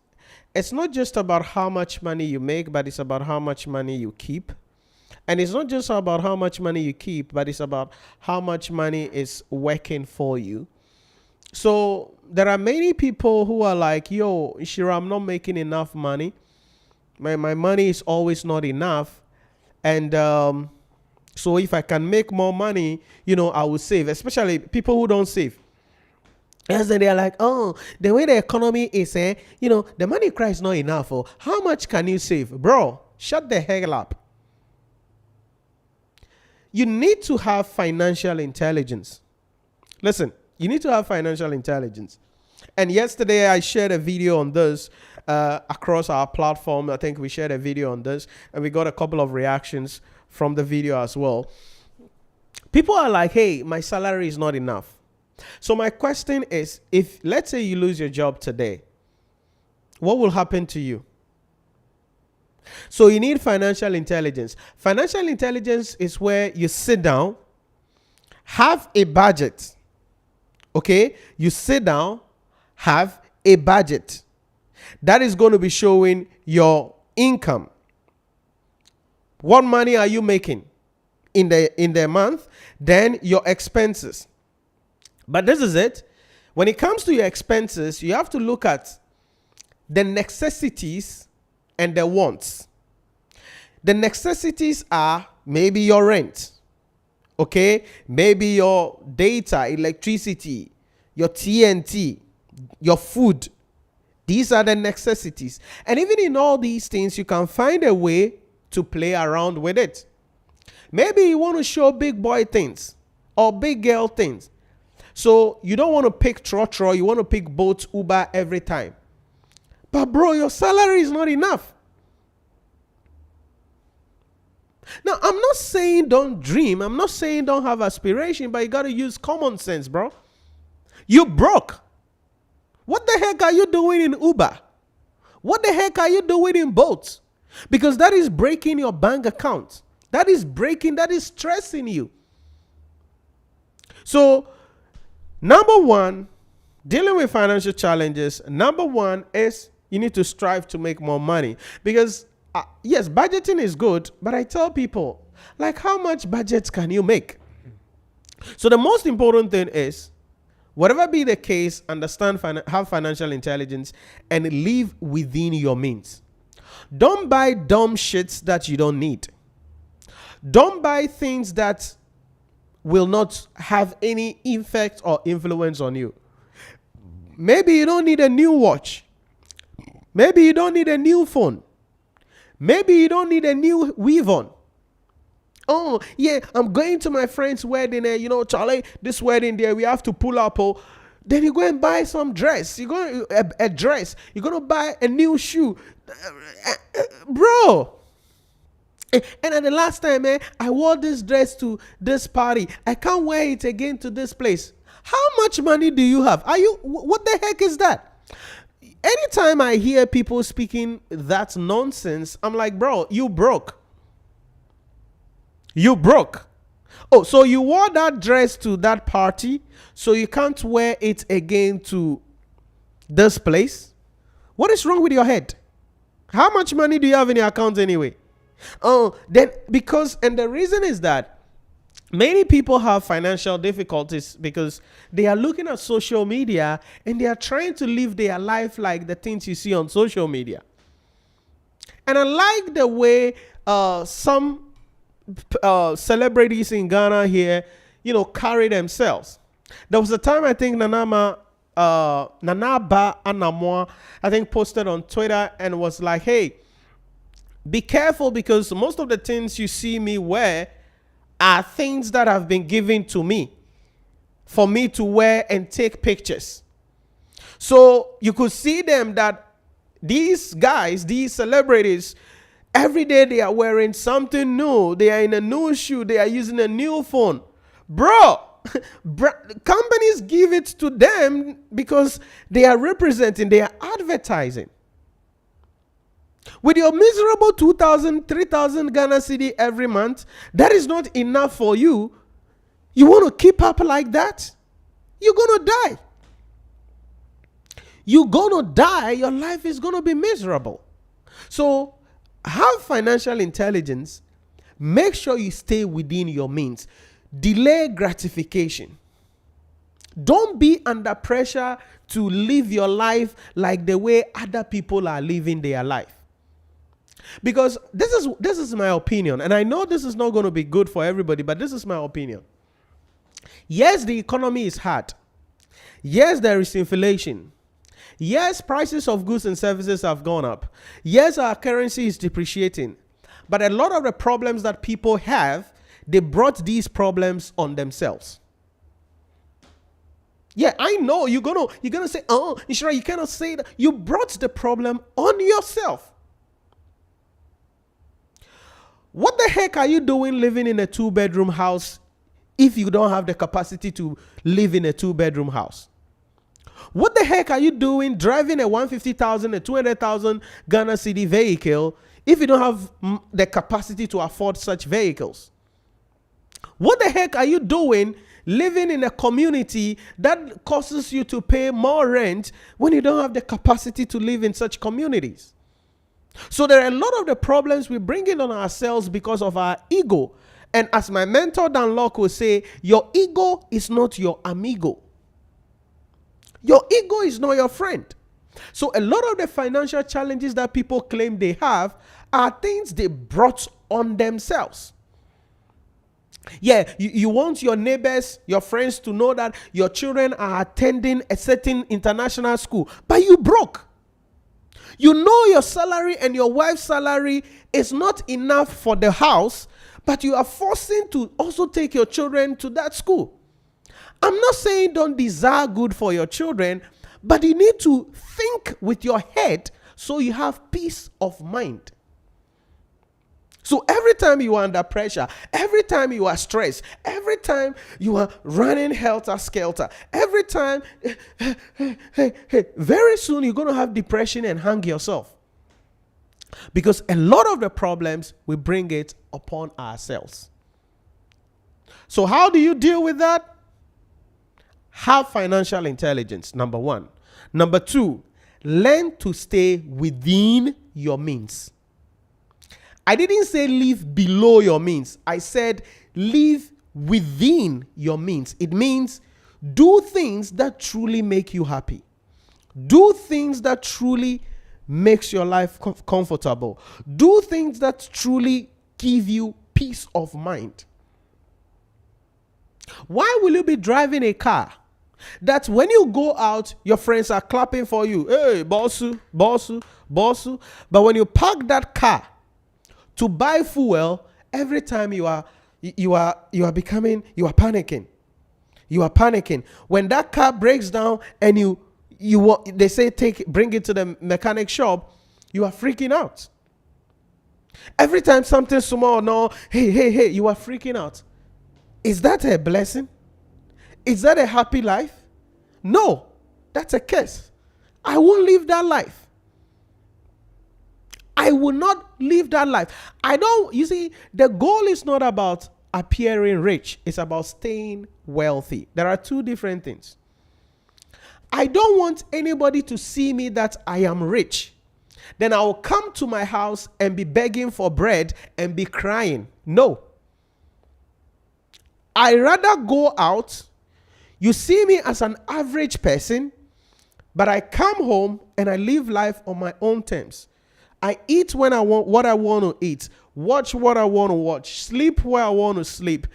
It's not just about how much money you make, but it's about how much money you keep. And it's not just about how much money you keep, but it's about how much money is working for you. So there are many people who are like, yo, Nhyira, I'm not making enough money. My money is always not enough. And so if I can make more money, I will save, especially people who don't save. And then they're like, oh, the way the economy is, the money cry is not enough. Oh, how much can you save? Bro, shut the hell up. You need to have financial intelligence. Listen, you need to have financial intelligence. And yesterday I shared a video on this across our platform. I think we shared a video on this and we got a couple of reactions from the video as well. People are like, hey, my salary is not enough. So my question is, if let's say you lose your job today, what will happen to you? So you need financial intelligence. Financial intelligence is where you sit down, have a budget. Okay? You sit down, have a budget. That is going to be showing your income. What money are you making in the month? Then your expenses. But this is it. When it comes to your expenses, you have to look at the necessities and the wants. The necessities are maybe your rent, okay? Maybe your data, electricity, your TNT, your food. These are the necessities. And even in all these things, you can find a way to play around with it. Maybe you want to show big boy things or big girl things. So you don't want to pick Trotro, you want to pick Bolt, Uber every time. But bro, your salary is not enough. Now, I'm not saying don't dream. I'm not saying don't have aspiration, but you got to use common sense, bro. You broke. What the heck are you doing in Uber? What the heck are you doing in Bolt? Because that is breaking your bank account. That is stressing you. So, number one, dealing with financial challenges, number one is you need to strive to make more money. Because, yes, budgeting is good, but I tell people, like, how much budget can you make? So the most important thing is, whatever be the case, understand, have financial intelligence, and live within your means. Don't buy dumb shits that you don't need. Don't buy things that will not have any effect or influence on you. Maybe you don't need a new watch. Maybe you don't need a new phone. Maybe you don't need a new weave on. Oh, yeah, I'm going to my friend's wedding. Charlie, this wedding there, we have to pull up. Oh, then you go and buy some dress. You go a dress. You're going to buy a new shoe. Bro. And at the last time, I wore this dress to this party. I can't wear it again to this place. How much money do you have? What the heck is that? Anytime I hear people speaking that nonsense, I'm like, bro, you broke. You broke. Oh, so you wore that dress to that party, so you can't wear it again to this place? What is wrong with your head? How much money do you have in your account anyway? Oh, then and the reason is that many people have financial difficulties because they are looking at social media and they are trying to live their life like the things you see on social media. And I like the way some celebrities in Ghana here, carry themselves. There was a time I think Nanaba Anamwa, I think, posted on Twitter and was like, hey, be careful because most of the things you see me wear are things that have been given to me for me to wear and take pictures. So you could see them that these guys, these celebrities, every day they are wearing something new. They are in a new shoe. They are using a new phone. Bro, Companies give it to them because they are representing, they are advertising. With your miserable 2,000, 3,000 Ghana cedi every month, that is not enough for you. You want to keep up like that? You're going to die. You're going to die. Your life is going to be miserable. So have financial intelligence. Make sure you stay within your means. Delay gratification. Don't be under pressure to live your life like the way other people are living their life. Because this is my opinion, and I know this is not going to be good for everybody, but this is my opinion. Yes, the economy is hard. Yes, there is inflation. Yes, prices of goods and services have gone up. Yes, our currency is depreciating. But a lot of the problems that people have, they brought these problems on themselves. Yeah, I know you're gonna say, oh, Nhyira, you cannot say that. You brought the problem on yourself. What the heck are you doing living in a 2-bedroom house if you don't have the capacity to live in a 2-bedroom house? What the heck are you doing driving a 150,000, a 200,000 Ghana cedi vehicle if you don't have the capacity to afford such vehicles? What the heck are you doing living in a community that causes you to pay more rent when you don't have the capacity to live in such communities? So there are a lot of the problems we bring in on ourselves because of our ego. And as my mentor Dan Locke will say, your ego is not your amigo. Your ego is not your friend. So a lot of the financial challenges that people claim they have are things they brought on themselves. Yeah, you want your neighbors, your friends to know that your children are attending a certain international school, but you broke. You know your salary and your wife's salary is not enough for the house, but you are forcing to also take your children to that school. I'm not saying don't desire good for your children, but you need to think with your head so you have peace of mind. So every time you are under pressure, every time you are stressed, every time you are running helter-skelter, every time, very soon you're going to have depression and hang yourself. Because a lot of the problems, we bring it upon ourselves. So how do you deal with that? Have financial intelligence, number one. Number two, learn to stay within your means. I didn't say live below your means. I said live within your means. It means do things that truly make you happy. Do things that truly makes your life comfortable. Do things that truly give you peace of mind. Why will you be driving a car that when you go out, your friends are clapping for you? Hey, bossu, bossu, bossu. But when you park that car to buy fuel, every time you are panicking. You are panicking. When that car breaks down and they say bring it to the mechanic shop, you are freaking out. Every time something small, no, hey, you are freaking out. Is that a blessing? Is that a happy life? No, that's a curse. I won't live that life. I will not live that life. You see, the goal is not about appearing rich. It's about staying wealthy. There are two different things. I don't want anybody to see me that I am rich. Then I will come to my house and be begging for bread and be crying. No. I rather go out. You see me as an average person, but I come home and I live life on my own terms. I eat when I want, what I want to eat, watch what I want to watch, sleep where I want to sleep,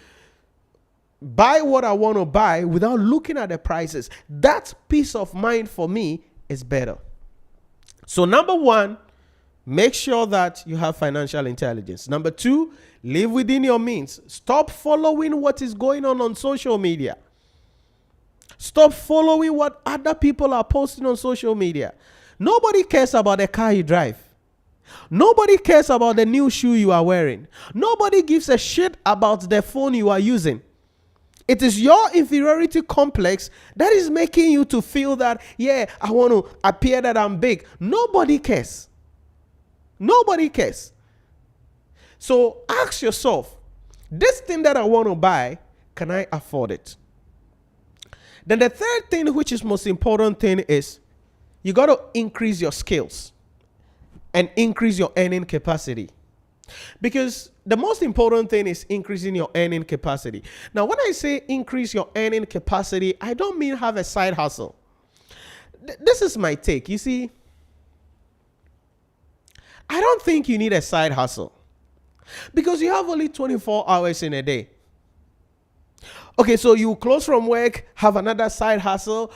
buy what I want to buy without looking at the prices. That peace of mind for me is better. So number one, make sure that you have financial intelligence. Number two, live within your means. Stop following what is going on social media. Stop following what other people are posting on social media. Nobody cares about the car you drive. Nobody cares about the new shoe you are wearing. Nobody gives a shit about the phone you are using. It is your inferiority complex that is making you to feel that, yeah, I want to appear that I'm big. Nobody cares. Nobody cares. So ask yourself, this thing that I want to buy, can I afford it? Then the third thing, which is most important thing, is you got to increase your skills and increase your earning capacity. Because the most important thing is increasing your earning capacity. Now, when I say increase your earning capacity, I don't mean have a side hustle. This is my take. You see, I don't think you need a side hustle because you have only 24 hours in a day. Okay, so you close from work, have another side hustle.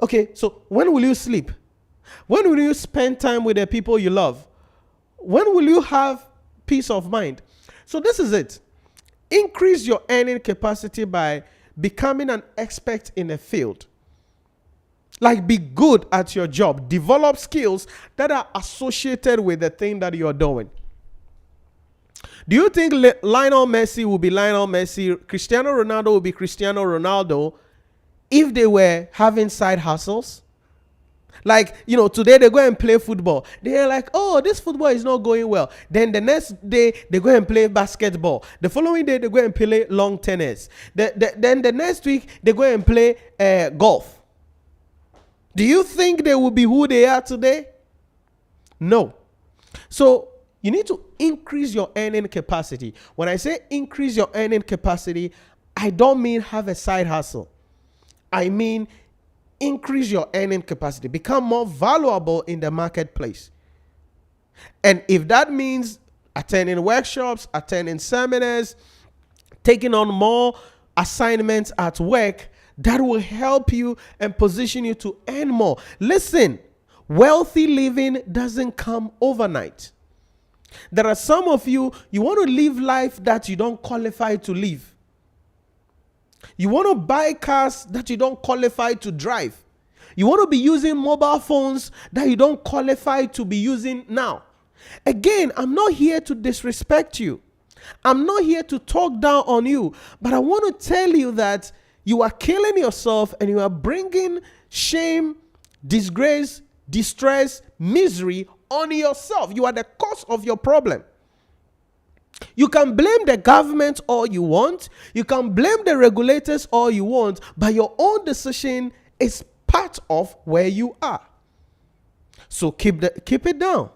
Okay, so when will you sleep? When will you spend time with the people you love? When will you have peace of mind? So this is it. Increase your earning capacity by becoming an expert in a field. Like, be good at your job. Develop skills that are associated with the thing that you're doing. Do you think Lionel Messi will be Lionel Messi, Cristiano Ronaldo will be Cristiano Ronaldo if they were having side hustles? Like, today they go and play football. They're like, oh, this football is not going well. Then the next day they go and play basketball. The following day they go and play long tennis. Then the next week they go and play golf. Do you think they will be who they are today? No. So you need to increase your earning capacity. When I say increase your earning capacity, I don't mean have a side hustle. I mean increase your earning capacity. Become more valuable in the marketplace. And if that means attending workshops, attending seminars, taking on more assignments at work, that will help you and position you to earn more. Listen, wealthy living doesn't come overnight. There are some of you want to live life that you don't qualify to live. You want to buy cars that you don't qualify to drive. You want to be using mobile phones that you don't qualify to be using now. Again, I'm not here to disrespect you. I'm not here to talk down on you. But I want to tell you that you are killing yourself and you are bringing shame, disgrace, distress, misery on yourself. You are the cause of your problem. You can blame the government all you want. You can blame the regulators all you want, but your own decision is part of where you are. So keep it down.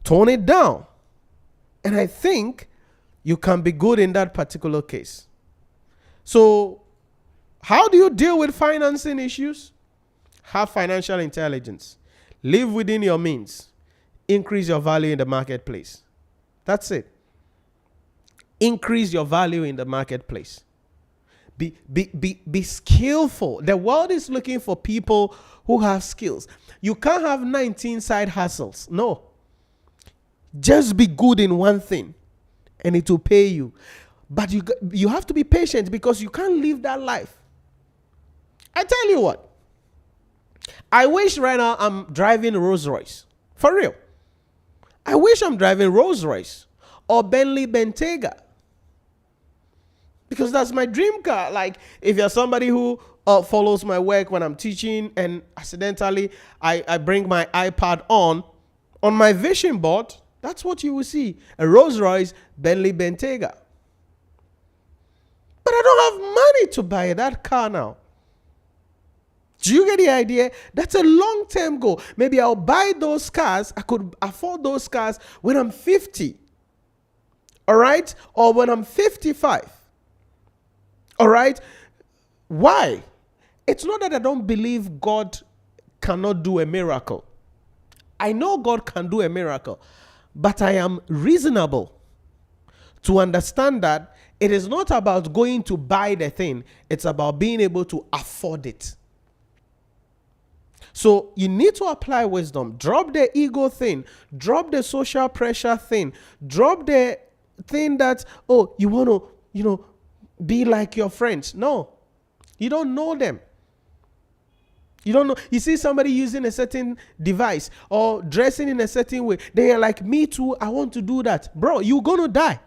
Tone it down. And I think you can be good in that particular case. So how do you deal with financing issues? Have financial intelligence. Live within your means. Increase your value in the marketplace. That's it. Increase your value in the marketplace. Be skillful. The world is looking for people who have skills. You can't have 19 side hustles. No. Just be good in one thing and it will pay you. But you have to be patient because you can't live that life. I tell you what. I wish right now I'm driving Rolls Royce. For real. I wish I'm driving Rolls Royce or Bentley Bentayga. Because that's my dream car. Like, if you're somebody who follows my work when I'm teaching and accidentally I bring my iPad on my vision board, that's what you will see. A Rolls Royce Bentley Bentayga. But I don't have money to buy that car now. Do you get the idea? That's a long-term goal. Maybe I'll buy those cars. I could afford those cars when I'm 50. All right? Or when I'm 55. All right? Why? It's not that I don't believe God cannot do a miracle. I know God can do a miracle. But I am reasonable to understand that it is not about going to buy the thing. It's about being able to afford it. So you need to apply wisdom. Drop the ego thing. Drop the social pressure thing. Drop the thing that, oh, you want to, be like your friends. No, you don't know them. You don't know. You see somebody using a certain device or dressing in a certain way. They are like, me too, I want to do that. Bro, you're going to die.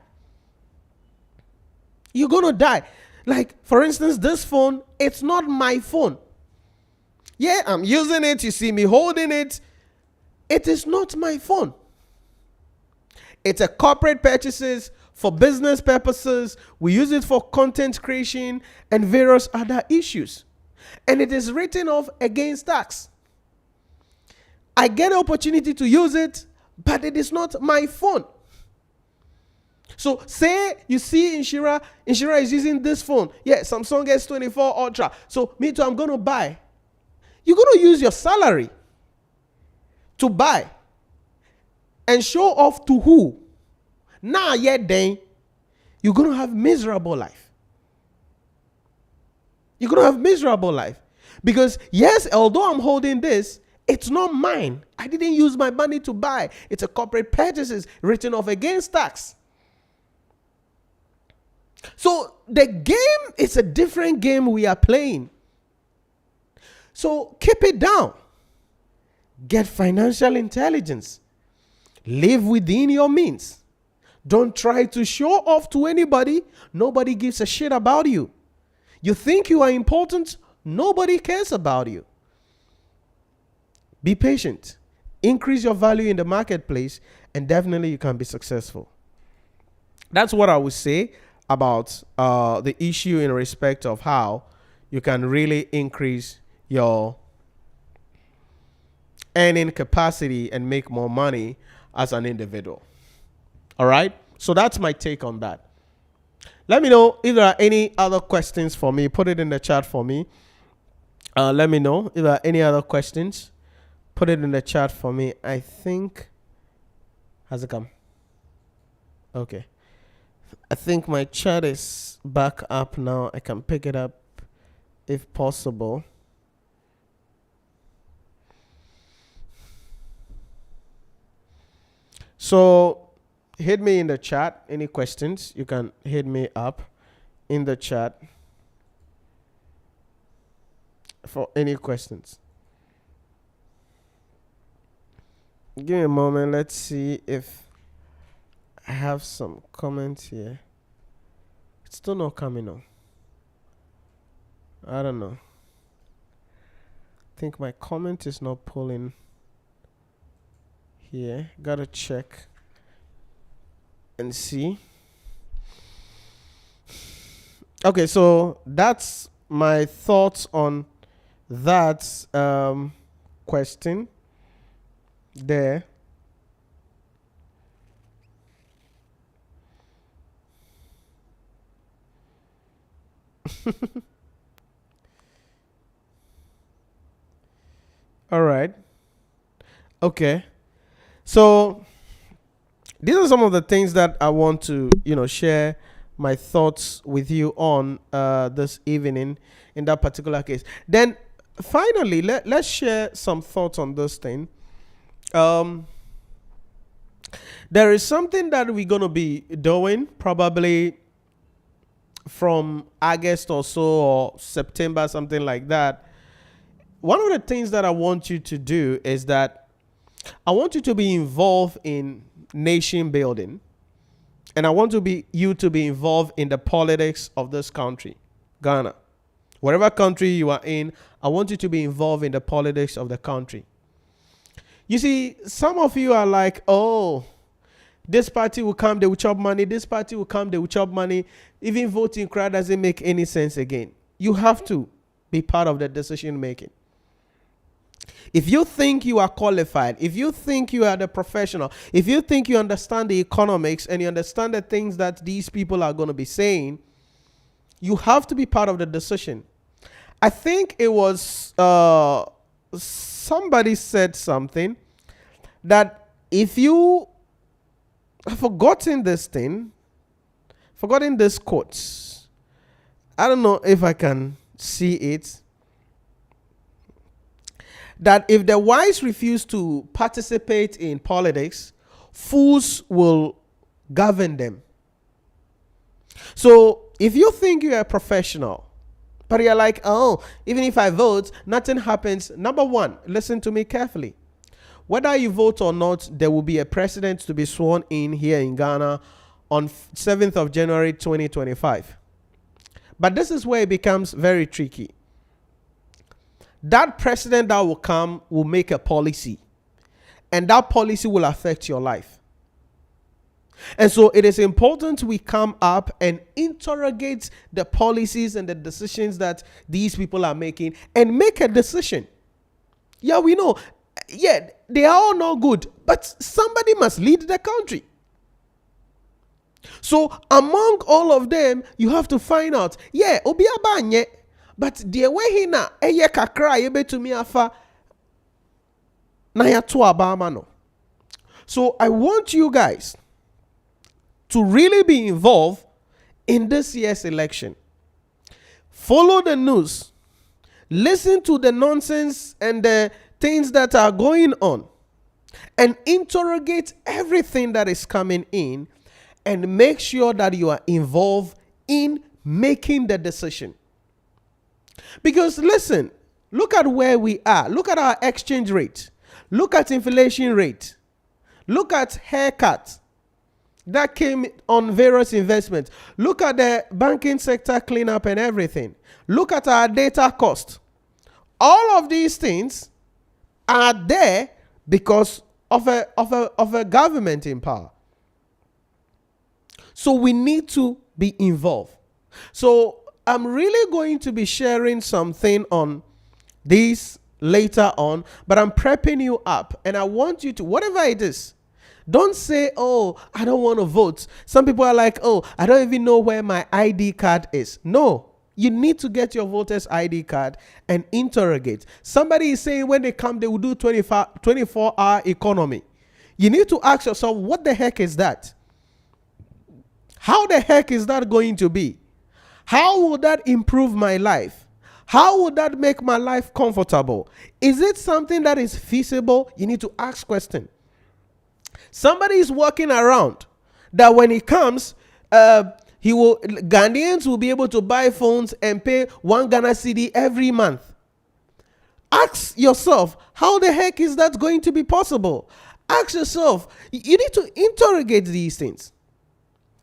You're going to die. Like, for instance, this phone, it's not my phone. Yeah, I'm using it. You see me holding it. It is not my phone. It's a corporate purchases for business purposes. We use it for content creation and various other issues. And it is written off against tax. I get an opportunity to use it, but it is not my phone. So say you see Nhyira is using this phone. Yeah, Samsung S24 Ultra. So me too, I'm going to buy. You're going to use your salary to buy and show off to who? Now, yet then, you're going to have miserable life. You're going to have miserable life. Because yes, although I'm holding this, it's not mine. I didn't use my money to buy. It's a corporate purchases written off against tax. So the game is a different game we are playing. So keep it down. Get financial intelligence. Live within your means. Don't try to show off to anybody. Nobody gives a shit about you. You think you are important? Nobody cares about you. Be patient. Increase your value in the marketplace, and definitely you can be successful. That's what I would say about the issue in respect of how you can really increase your earning capacity and make more money as an individual. All right. So that's my take on that. Let me know if there are any other questions for me. Put it in the chat for me. Let me know if there are any other questions. Put it in the chat for me. I think, has it come? Okay. I think my chat is back up now. I can pick it up if possible. So hit me in the chat. Any questions, you can hit me up in the chat for any questions. Give me a moment. Let's see if I have some comments here. It's still not coming on. I don't know. I think my comment is not pulling here. Gotta check and see. Okay, so that's my thoughts on that question there. All right. Okay. So these are some of the things that I want to, share my thoughts with you on this evening in that particular case. Then finally, let's share some thoughts on this thing. There is something that we're going to be doing probably from August or so, or September, something like that. One of the things that I want you to do is that I want you to be involved in nation building, and I want you to be involved in the politics of this country, Ghana. Whatever country you are in, I want you to be involved in the politics of the country. You see, some of you are like, oh, this party will come, they will chop money. This party will come, they will chop money. Even voting crowd doesn't make any sense again. You have to be part of the decision making. If you think you are qualified, if you think you are the professional, if you think you understand the economics and you understand the things that these people are going to be saying, you have to be part of the decision. I think it was somebody said something that if you have forgotten this quote, I don't know if I can see it, that if the wise refuse to participate in politics, fools will govern them. So if you think you're a professional, but you're like, oh, even if I vote, nothing happens. Number one, listen to me carefully. Whether you vote or not, there will be a president to be sworn in here in Ghana on 7th of January 2025. But this is where it becomes very tricky. That president that will come will make a policy, and that policy will affect your life. And so it is important we come up and interrogate the policies and the decisions that these people are making and make a decision. Yeah, we know. Yeah, they are all not good, but somebody must lead the country. So among all of them, you have to find out, yeah, obi abanye, but the way he na eye kakra yebe to me afa na ya to abama no. So I want you guys to really be involved in this year's election. Follow the news. Listen to the nonsense and the things that are going on, and interrogate everything that is coming in, and make sure that you are involved in making the decision. Because listen, look at where we are. Look at our exchange rate. Look at inflation rate. Look at haircuts that came on various investments. Look at the banking sector cleanup and everything. Look at our data cost. All of these things are there because of a government in power. So we need to be involved. So I'm really going to be sharing something on this later on, but I'm prepping you up, and I want you to, whatever it is, don't say, oh, I don't want to vote. Some people are like, oh, I don't even know where my ID card is. No, you need to get your voter's ID card and interrogate. Somebody is saying when they come, they will do 24-hour economy. You need to ask yourself, what the heck is that? How the heck is that going to be? How will that improve my life? How would that make my life comfortable? Is it something that is feasible? You need to ask questions. Somebody is walking around that when he comes, Ghanaians will be able to buy phones and pay 1 Ghana cedi every month. Ask yourself, how the heck is that going to be possible? Ask yourself, you need to interrogate these things.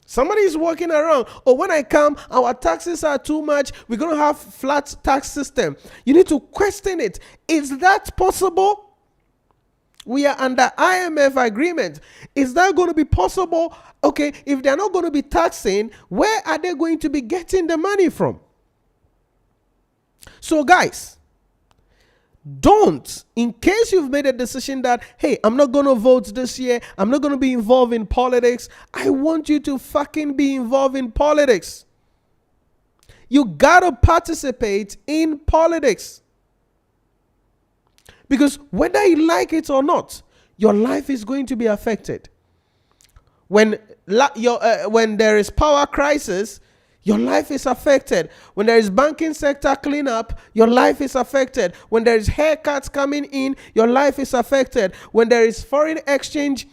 Somebody is walking around, oh, when I come, our taxes are too much. We're going to have flat tax system. You need to question it. Is that possible? We are under IMF agreement. Is that going to be possible? Okay, if they're not going to be taxing, where are they going to be getting the money from? So guys, don't, in case you've made a decision that, hey, I'm not going to vote this year, I'm not going to be involved in politics, I want you to fucking be involved in politics. You gotta participate in politics. Because whether you like it or not, your life is going to be affected. When there is power crisis, your life is affected. When there is banking sector cleanup, your life is affected. When there is haircuts coming in, your life is affected. When there is foreign exchange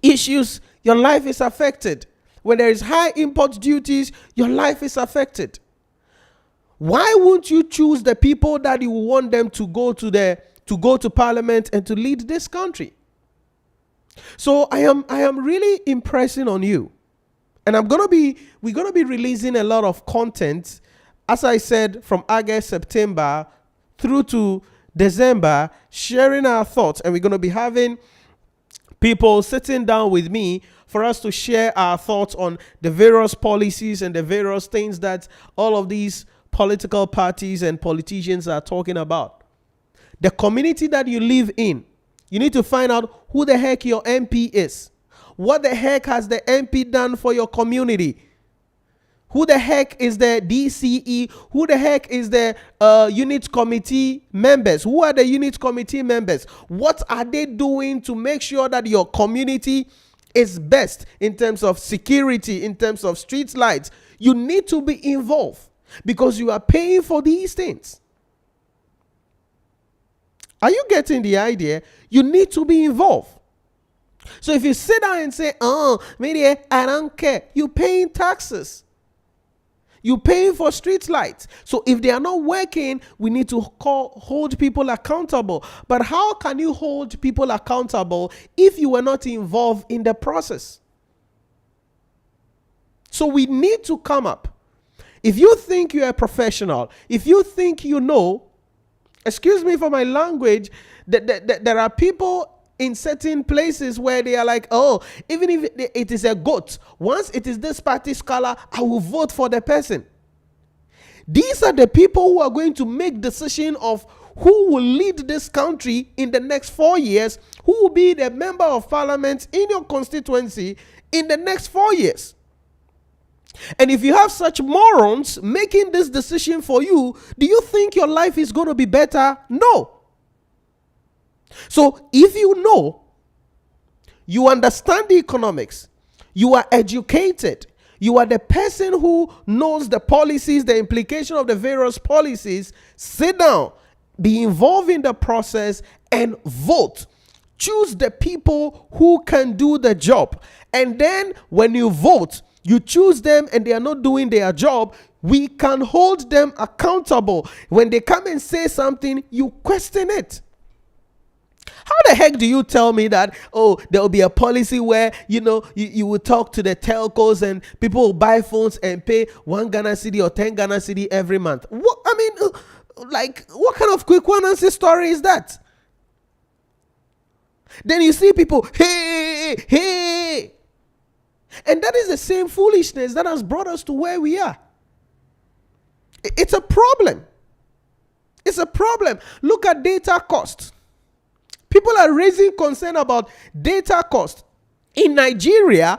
issues, your life is affected. When there is high import duties, your life is affected. Why won't you choose the people that you want them to go to parliament and to lead this country? So I am really impressing on you. And we're gonna be releasing a lot of content, as I said, from August, September through to December, sharing our thoughts, and we're gonna be having people sitting down with me for us to share our thoughts on the various policies and the various things that all of these political parties and politicians are talking about. The community that you live in, you need to find out who the heck your MP is. What the heck has the MP done for your community? Who the heck is the DCE? Who the heck is the unit committee members? Who are the unit committee members? What are they doing to make sure that your community is best in terms of security, in terms of street lights? You need to be involved because you are paying for these things. Are you getting the idea? You need to be involved. So if you sit down and say, oh, maybe I don't care, you're paying taxes. You're paying for street lights. So if they are not working, we need to hold people accountable. But how can you hold people accountable if you were not involved in the process? So we need to come up. If you think you're a professional, if you think you know, excuse me for my language, there are people in certain places where they are like, oh, even if it is a goat, once it is this party's color, I will vote for the person. These are the people who are going to make decision of who will lead this country in the next 4 years, who will be the member of parliament in your constituency in the next 4 years. And if you have such morons making this decision for you, do you think your life is going to be better? No. So if you know, you understand the economics, you are educated, you are the person who knows the policies, the implication of the various policies, sit down, be involved in the process and vote. Choose the people who can do the job. And then when you vote, you choose them and they are not doing their job, we can hold them accountable. When they come and say something, you question it. How the heck do you tell me that, oh, there will be a policy where, you will talk to the telcos and people will buy phones and pay 1 Ghana cedi or 10 Ghana cedi every month? What kind of quick one answer story is that? Then you see people, hey. And that is the same foolishness that has brought us to where we are. It's a problem. It's a problem. Look at data cost. People are raising concern about data cost. In Nigeria,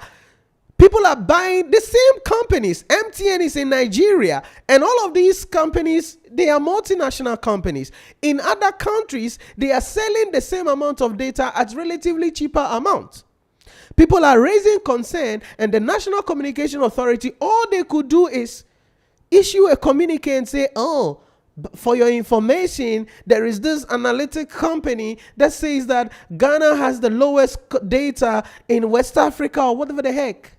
people are buying the same companies. MTN is in Nigeria, and all of these companies, they are multinational companies. In other countries, they are selling the same amount of data at relatively cheaper amounts. People are raising concern, and the National Communication Authority, all they could do is issue a communique and say, oh, for your information, there is this analytic company that says that Ghana has the lowest data in West Africa or whatever the heck.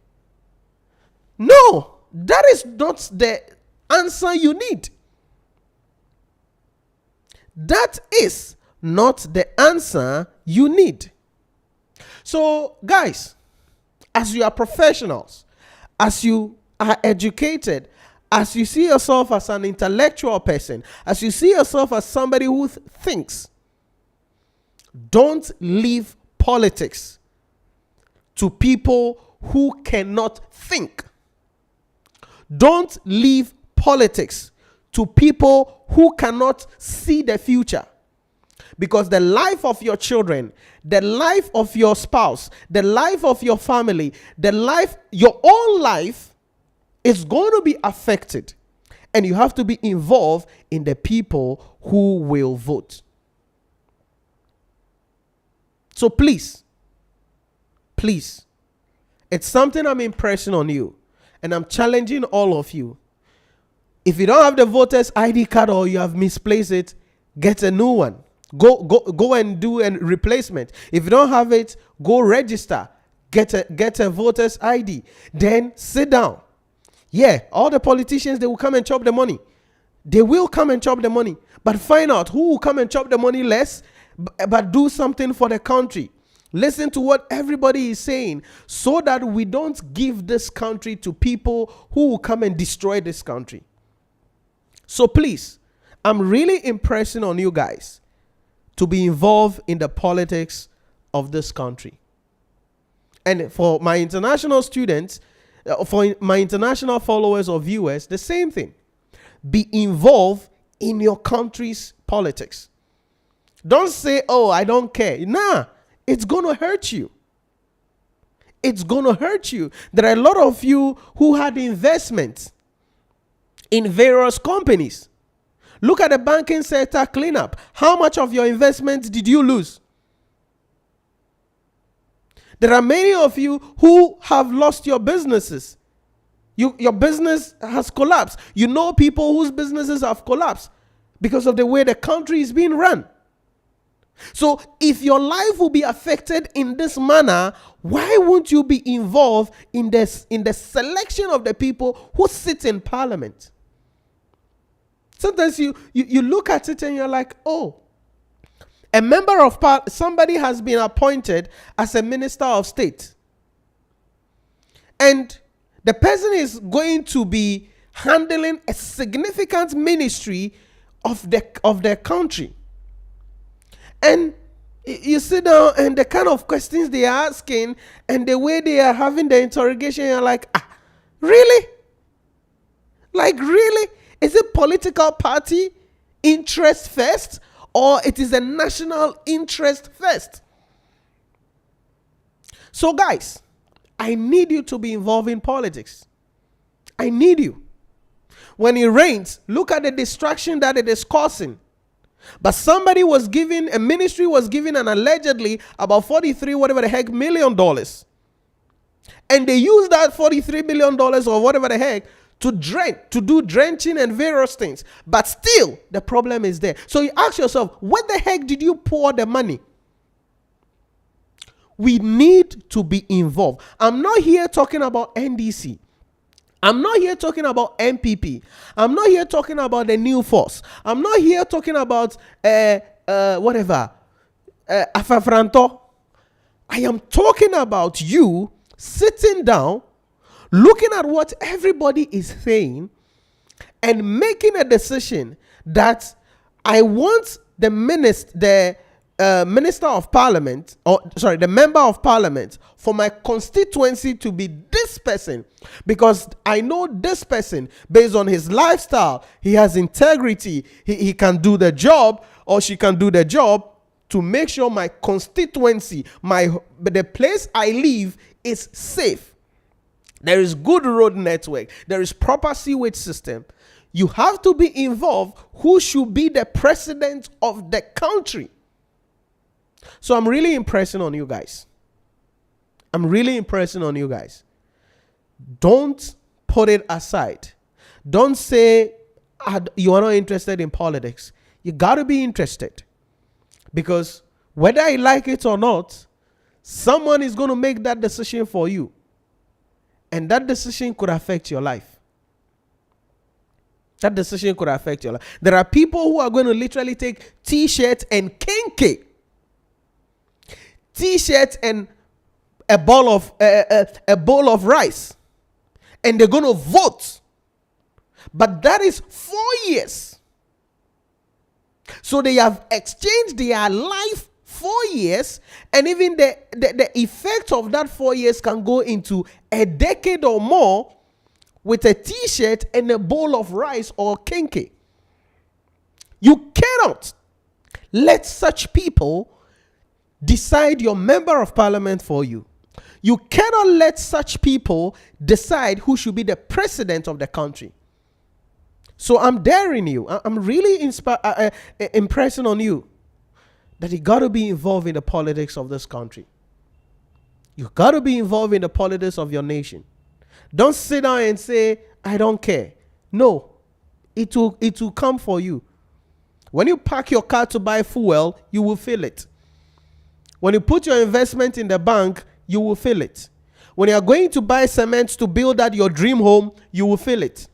No, that is not the answer you need. That is not the answer you need. So, guys, as you are professionals, as you are educated, as you see yourself as an intellectual person, as you see yourself as somebody who thinks, don't leave politics to people who cannot think. Don't leave politics to people who cannot see the future. Because the life of your children, the life of your spouse, the life of your family, your own life is going to be affected. And you have to be involved in the people who will vote. So please, it's something I'm impressing on you. And I'm challenging all of you. If you don't have the voter's ID card or you have misplaced it, get a new one. Go and do a replacement. If you don't have it, go register. Get a voter's ID. Then sit down. Yeah, all the politicians, they will come and chop the money. They will come and chop the money. But find out who will come and chop the money less, but do something for the country. Listen to what everybody is saying so that we don't give this country to people who will come and destroy this country. So please, I'm really impressing on you guys to be involved in the politics of this country. And for my international students, for my international followers or viewers, the same thing. Be involved in your country's politics. Don't say, oh, I don't care. Nah, it's going to hurt you. It's going to hurt you. There are a lot of you who had investments in various companies. Look at the banking sector cleanup. How much of your investment did you lose? There are many of you who have lost your businesses. Your business has collapsed. You know people whose businesses have collapsed because of the way the country is being run. So if your life will be affected in this manner, why won't you be involved in the selection of the people who sit in parliament? Sometimes you look at it and you're like, oh, a member of somebody has been appointed as a minister of state. And the person is going to be handling a significant ministry of the country. And you sit down and the kind of questions they are asking and the way they are having the interrogation, you're like, really? Like, really? Is it political party interest first, or it is a national interest first? So guys, I need you to be involved in politics. I need you. When it rains, look at the distraction that it is causing. But somebody was given, a ministry was given an allegedly about 43 whatever the heck million dollars. And they used that 43 million dollars or whatever the heck to do drenching and various things. But still, the problem is there. So you ask yourself, what the heck did you pour the money? We need to be involved. I'm not here talking about NDC. I'm not here talking about MPP. I'm not here talking about the new force. I'm not here talking about Afafranto. I am talking about you sitting down, looking at what everybody is saying, and making a decision that I want the Minister of Parliament, the Member of Parliament for my constituency to be this person, because I know this person based on his lifestyle, he has integrity, he can do the job, or she can do the job to make sure my constituency, the place I live is safe. There is good road network, there is proper sewage system. You have to be involved. Who should be the president of the country? So I'm really impressing on you guys. Don't put it aside. Don't say you are not interested in politics. You got to be interested. Because whether I like it or not, someone is going to make that decision for you. And that decision could affect your life. There are people who are going to literally take T-shirts and kenke. T-shirts and a bowl of rice, and they're going to vote. But that is 4 years. So they have exchanged their life 4 years, and even the effect of that 4 years can go into a decade or more with a T-shirt and a bowl of rice or kenke. You cannot let such people decide your member of parliament for you. You cannot let such people decide who should be the president of the country. So I'm daring you. I'm really impressing on you that you got to be involved in the politics of this country. You got to be involved in the politics of your nation. Don't sit down and say, I don't care. No, it will come for you. When you park your car to buy fuel, you will feel it. When you put your investment in the bank, you will feel it. When you are going to buy cement to build that your dream home, you will feel it.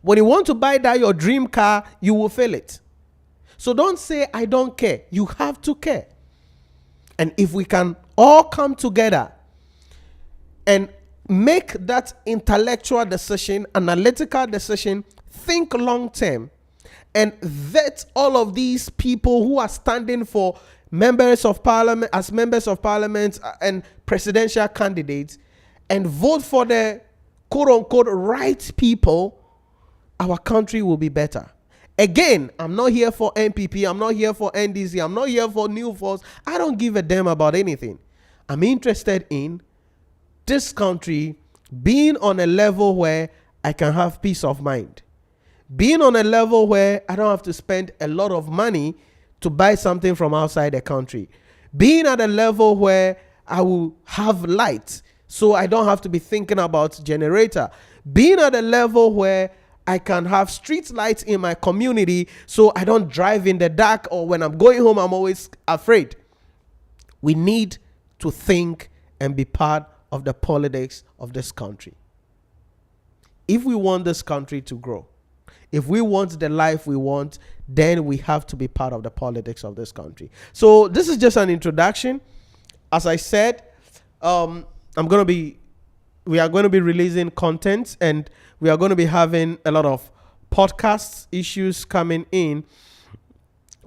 When you want to buy that your dream car, you will feel it. So don't say, I don't care. You have to care. And if we can all come together and make that intellectual decision, analytical decision, think long term, and vet all of these people who are standing for members of parliament and presidential candidates, and vote for the quote unquote right people, our country will be better. Again, I'm not here for MPP, I'm not here for NDC, I'm not here for New Force. I don't give a damn about anything. I'm interested in this country being on a level where I can have peace of mind. Being on a level where I don't have to spend a lot of money to buy something from outside the country. Being at a level where I will have light, so I don't have to be thinking about generator. Being at a level where I can have street lights in my community, so I don't drive in the dark, or when I'm going home, I'm always afraid. We need to think and be part of the politics of this country. If we want this country to grow, if we want the life we want, then we have to be part of the politics of this country. So this is just an introduction. As I said, I'm going to be we are going to be releasing content, and we are going to be having a lot of podcast issues coming in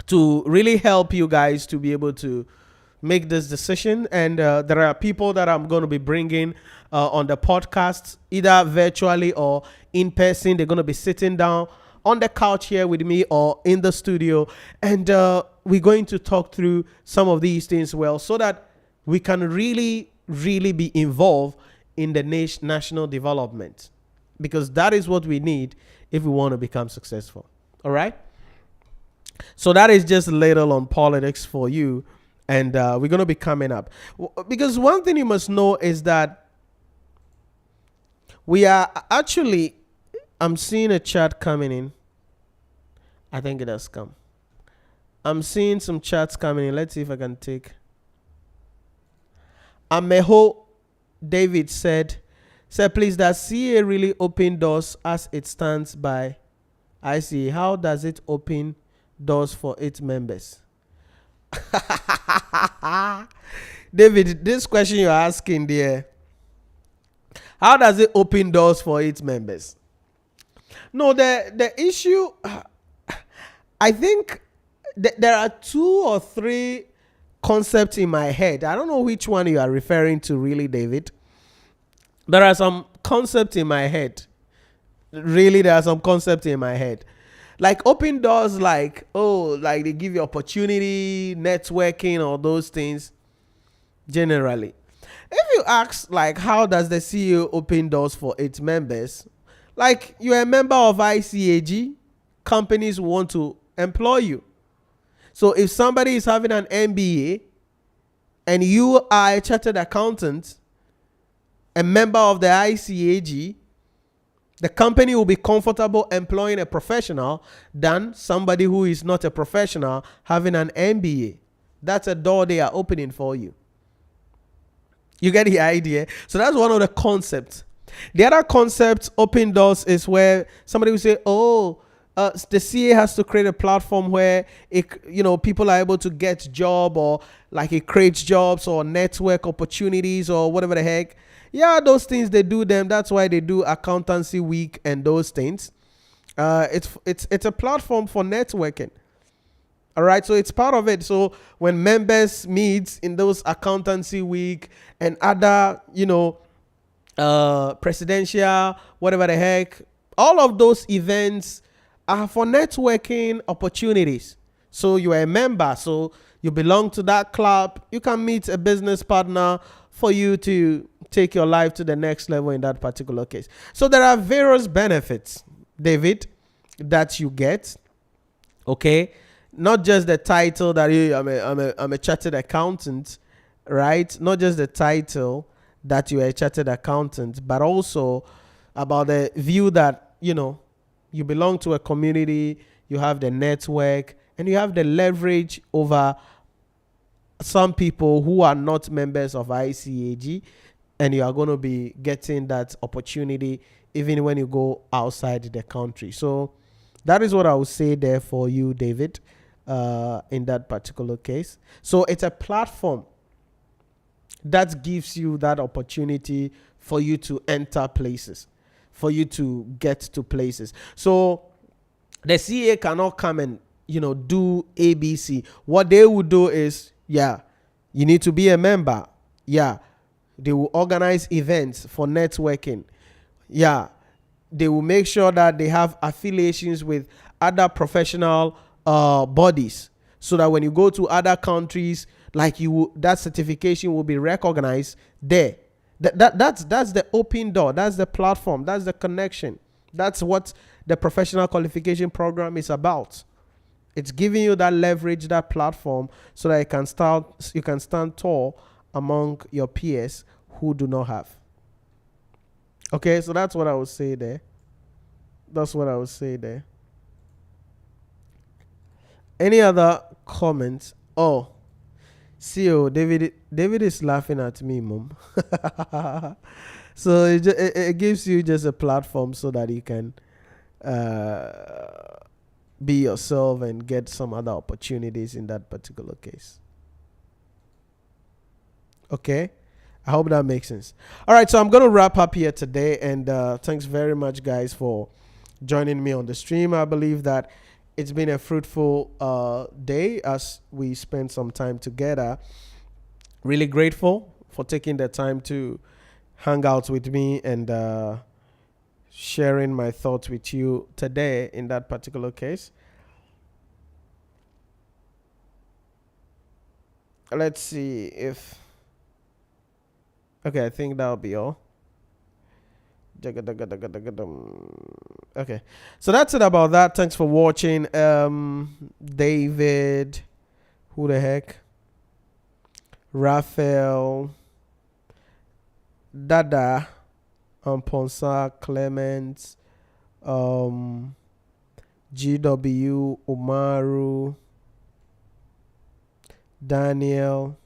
to really help you guys to be able to make this decision. And there are people that I'm going to be bringing on the podcast, either virtually or in person. They're going to be sitting down on the couch here with me or in the studio, and we're going to talk through some of these things well, so that we can really be involved in the national development, because that is what we need if we want to become successful. All right, so that is just a little on politics for you, and we're going to be coming up, because one thing you must know is that we are actually, I'm seeing a chat coming in. I think it has come. I'm seeing some chats coming in. Let's see if I can take. Ameho David said, please, does CA really open doors as it stands by ICA? How does it open doors for its members? David, this question you're asking there, how does it open doors for its members? No, the issue, I think there are 2 or 3 concepts in my head. I don't know which one you are referring to really, David. There are some concepts in my head. Really, there are some concepts in my head. Like open doors, like, like they give you opportunity, networking, all those things, generally. If you ask, like, how does the CEO open doors for its members? Like, you're a member of ICAG, companies want to employ you. So if somebody is having an MBA and you are a chartered accountant, a member of the ICAG, the company will be comfortable employing a professional than somebody who is not a professional having an MBA. That's a door they are opening for you. You get the idea? So that's one of the concepts. The other concept, open doors, is where somebody will say, the CA has to create a platform where people are able to get job, or like it creates jobs or network opportunities or whatever the heck. Yeah, those things, they do them. That's why they do Accountancy Week and those things. It's a platform for networking. All right, so it's part of it. So when members meet in those Accountancy Week and other, presidential, whatever the heck, all of those events are for networking opportunities. So you are a member, so you belong to that club. You can meet a business partner for you to take your life to the next level in that particular case. So there are various benefits, David, that you get. Okay, not just the title that I'm a chartered accountant, right? Not just the title that you are a chartered accountant, but also about the view that you belong to a community, you have the network, and you have the leverage over some people who are not members of ICAG, and you are going to be getting that opportunity even when you go outside the country. So that is what I would say there for you, David, in that particular case. So it's a platform that gives you that opportunity for you to enter places, for you to get to places. So the CA cannot come and do ABC. What they will do is, you need to be a member. They will organize events for networking. They will make sure that they have affiliations with other professional bodies, so that when you go to other countries, that certification will be recognized there. That's the open door. That's the platform. That's the connection. That's what the professional qualification program is about. It's giving you that leverage, that platform, so that you can stand tall among your peers who do not have. Okay, so that's what I would say there. Any other comments? CEO David is laughing at me, Mom. So it gives you just a platform so that you can be yourself and get some other opportunities in that particular case. Okay. I hope that makes sense. All right, so I'm going to wrap up here today, and thanks very much, guys, for joining me on the stream. I believe that it's been a fruitful day as we spent some time together. Really grateful for taking the time to hang out with me and sharing my thoughts with you today in that particular case. Let's see if... Okay, I think that'll be all. Okay, so that's it about that. Thanks for watching. David, who the heck? Raphael, Dada, Ponsa, Clement, GW, Umaru, Daniel,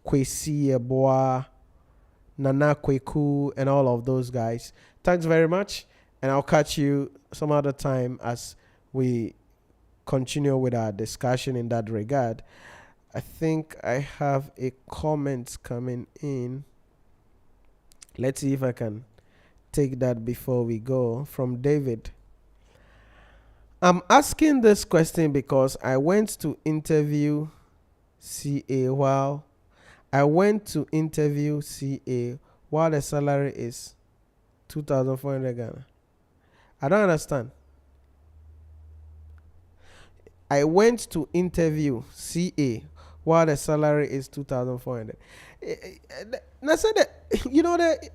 Kwesi Eboa, Nana Kweku, and all of those guys. Thanks very much, and I'll catch you some other time as we continue with our discussion in that regard. I think I have a comment coming in. Let's see if I can take that before we go. From David. I'm asking this question because I went to interview CA while the salary is 2,400 Ghana. I don't understand. I went to interview CA while the salary is 2,400. And I said that, the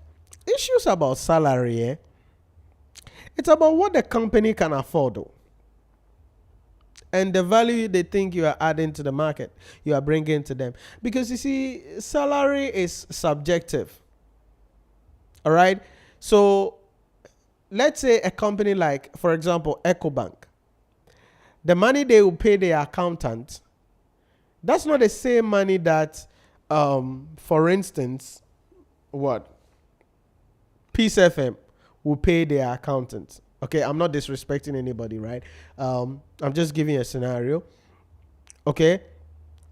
issues about salary, it's about what the company can afford, though, and the value they think you are adding to the market, you are bringing to them. Because you see, salary is subjective. All right. So let's say a company like, for example, EcoBank, the money they will pay their accountant, that's not the same money that, for instance, Peace FM will pay their accountant. Okay, I'm not disrespecting anybody, right? I'm just giving a scenario. Okay,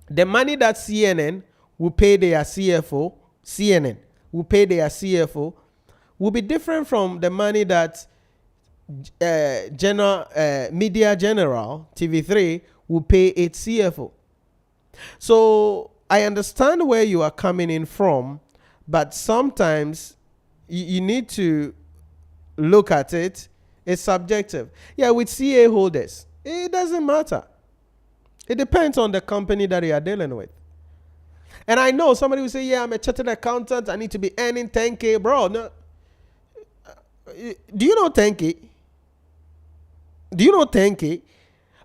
the money that CNN will pay their CFO, will be different from the money that Media General TV3 will pay its CFO. So I understand where you are coming in from, but sometimes you need to look at it. It's subjective. Yeah, with CA holders, it doesn't matter. It depends on the company that you are dealing with. And I know somebody will say, yeah, I'm a chartered accountant. I need to be earning 10K. Bro, no. Do you know 10K? Do you know 10K?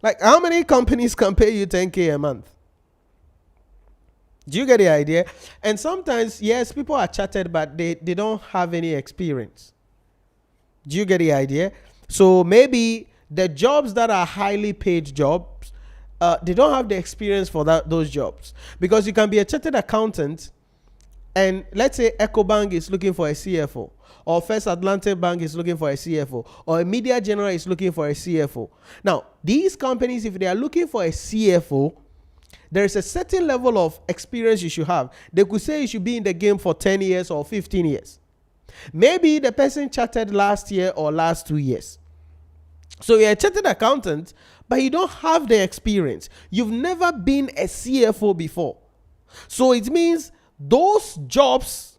Like, how many companies can pay you 10K a month? Do you get the idea? And sometimes, yes, people are chartered, but they don't have any experience. Do you get the idea? So maybe the jobs that are highly paid jobs, they don't have the experience for those jobs. Because you can be a chartered accountant, and let's say EcoBank is looking for a CFO, or First Atlantic Bank is looking for a CFO, or a Media General is looking for a CFO. Now, these companies, if they are looking for a CFO, there is a certain level of experience you should have. They could say you should be in the game for 10 years or 15 years. Maybe the person chartered last year or last 2 years. So you're a chartered accountant, but you don't have the experience. You've never been a CFO before. So it means those jobs,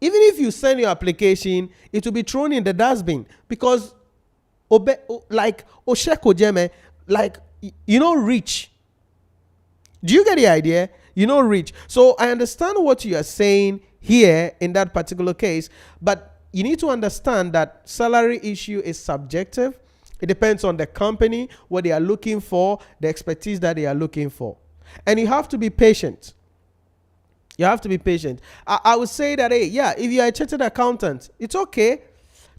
even if you send your application, it will be thrown in the dustbin because like Osheko Jeme, like, rich. Do you get the idea? Rich. So I understand what you are saying here in that particular case, but you need to understand that salary issue is subjective. It depends on the company, what they are looking for, the expertise that they are looking for. And you have to be patient. You have to be patient. I would say that, hey, yeah, if you are a chartered accountant, it's okay.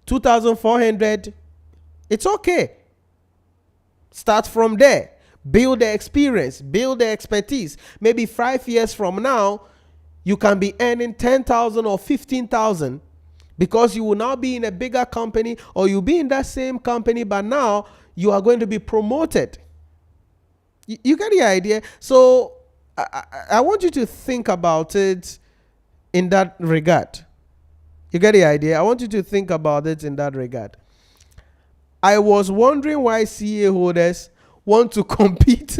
2,400, it's okay. Start from there. Build the experience, build the expertise. Maybe 5 years from now, you can be earning 10,000 or 15,000 because you will now be in a bigger company, or you'll be in that same company, but now you are going to be promoted. You get the idea? So I want you to think about it in that regard. You get the idea? I want you to think about it in that regard. I was wondering why CA holders want to compete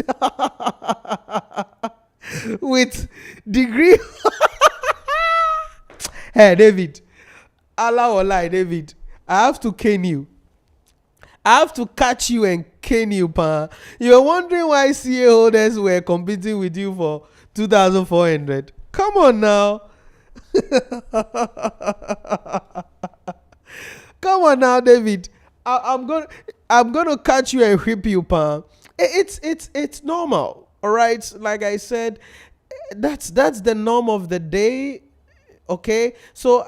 with degree. Hey, David. Allah or lie, David. I have to cane you. I have to catch you and cane you, pa. You're wondering why CA holders were competing with you for 2,400. Come on now. Come on now, David. I'm gonna catch you and whip you, pa. It's normal, all right. Like I said, that's the norm of the day. Okay, so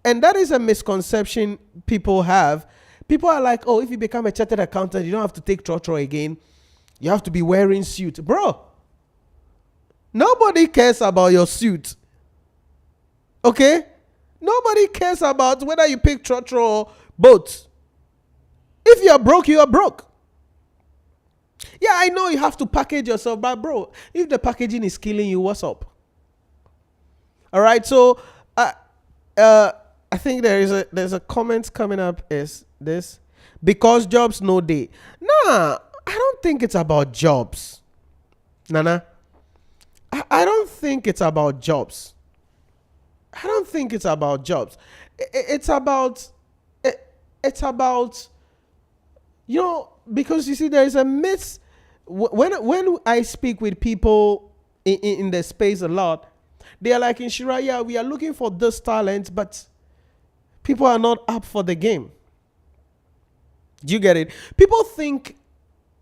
and that is a misconception people have. People are like, oh, if you become a chartered accountant, you don't have to take trotro again. You have to be wearing suit, bro. Nobody cares about your suit. Okay, nobody cares about whether you pick trotro or both. If you are broke, you are broke. Yeah, I know you have to package yourself, but bro, if the packaging is killing you, what's up? All right, so I think there's a comment coming up. Is this because jobs no day? Nah, I don't think it's about jobs. Nana, I don't think it's about jobs. I don't think it's about jobs. It's about because you see, there is a myth. When I speak with people in the space a lot, they are like, Nhyira, yeah, we are looking for this talent, but people are not up for the game. Do you get it? People think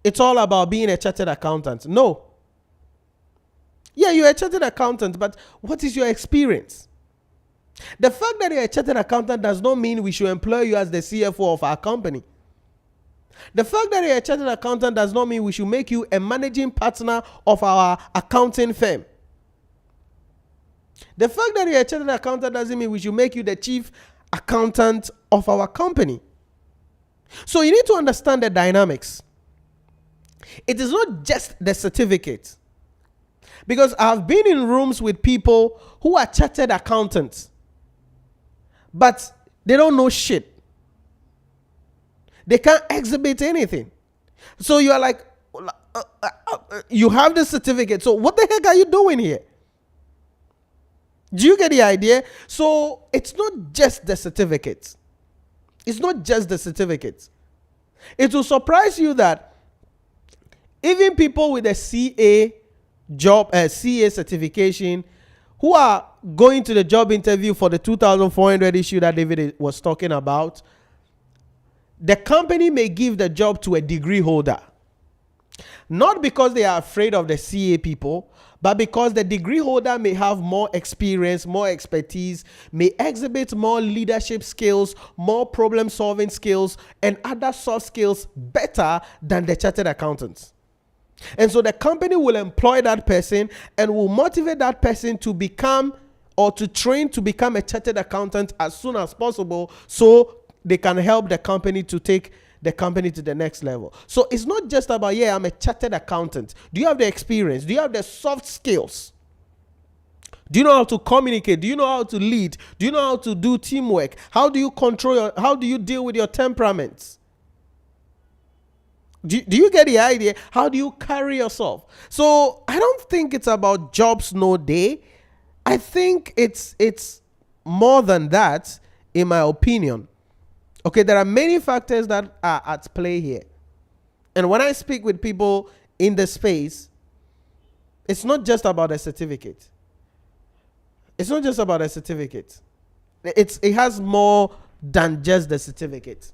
it's all about being a chartered accountant. No. Yeah, you're a chartered accountant, but what is your experience? The fact that you're a chartered accountant does not mean we should employ you as the CFO of our company. The fact that you're a chartered accountant does not mean we should make you a managing partner of our accounting firm. The fact that you're a chartered accountant doesn't mean we should make you the chief accountant of our company. So you need to understand the dynamics. It is not just the certificate. Because I've been in rooms with people who are chartered accountants, but they don't know shit. They can't exhibit anything. So you are like, you have the certificate. So what the heck are you doing here? Do you get the idea? So it's not just the certificate. It's not just the certificate. It will surprise you that even people with a CA job, CA certification, who are going to the job interview for the 2,400 issue that David was talking about, the company may give the job to a degree holder. Not because they are afraid of the CA people, but because the degree holder may have more experience, more expertise, may exhibit more leadership skills, more problem-solving skills, and other soft skills better than the chartered accountants. And so the company will employ that person and will motivate that person to become or to train to become a chartered accountant as soon as possible, so they can help the company to take the company to the next level. So it's not just about, yeah, I'm a chartered accountant. Do you have the experience? Do you have the soft skills? Do you know how to communicate? Do you know how to lead? Do you know how to do teamwork? How do you how do you deal with your temperaments? Do you get the idea? How do you carry yourself? So I don't think it's about jobs no day. I think it's more than that, in my opinion. Okay, there are many factors that are at play here. And when I speak with people in the space, it's not just about a certificate. It's not just about a certificate. It has more than just the certificate.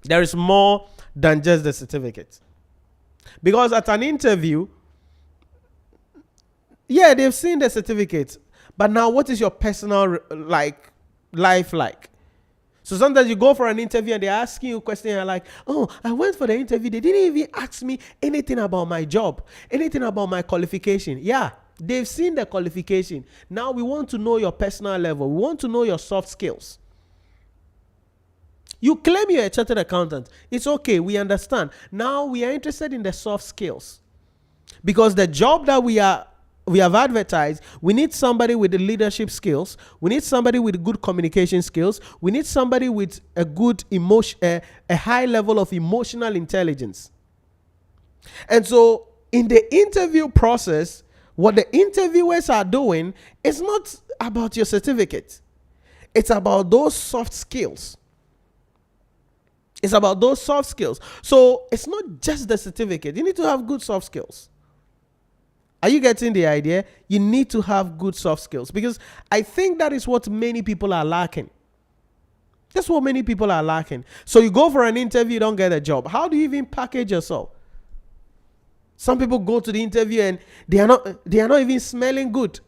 There is more than just the certificate. Because at an interview, yeah, they've seen the certificate, but now what is your personal life like? So sometimes you go for an interview and they're asking you a question and you're like, oh, I went for the interview. They didn't even ask me anything about my job, anything about my qualification. Yeah, they've seen the qualification. Now we want to know your personal level. We want to know your soft skills. You claim you're a chartered accountant. It's okay. We understand. Now we are interested in the soft skills. Because the job that we are we have advertised, we need somebody with the leadership skills. We need somebody with good communication skills. We need somebody with a good emotion, a high level of emotional intelligence. And so in the interview process, what the interviewers are doing is not about your certificate. It's about those soft skills. It's about those soft skills. So it's not just the certificate. You need to have good soft skills. Are you getting the idea? You need to have good soft skills, because I think that is what many people are lacking. That's what many people are lacking. So you go for an interview, you don't get a job. How do you even package yourself? Some people go to the interview and they are not even smelling good.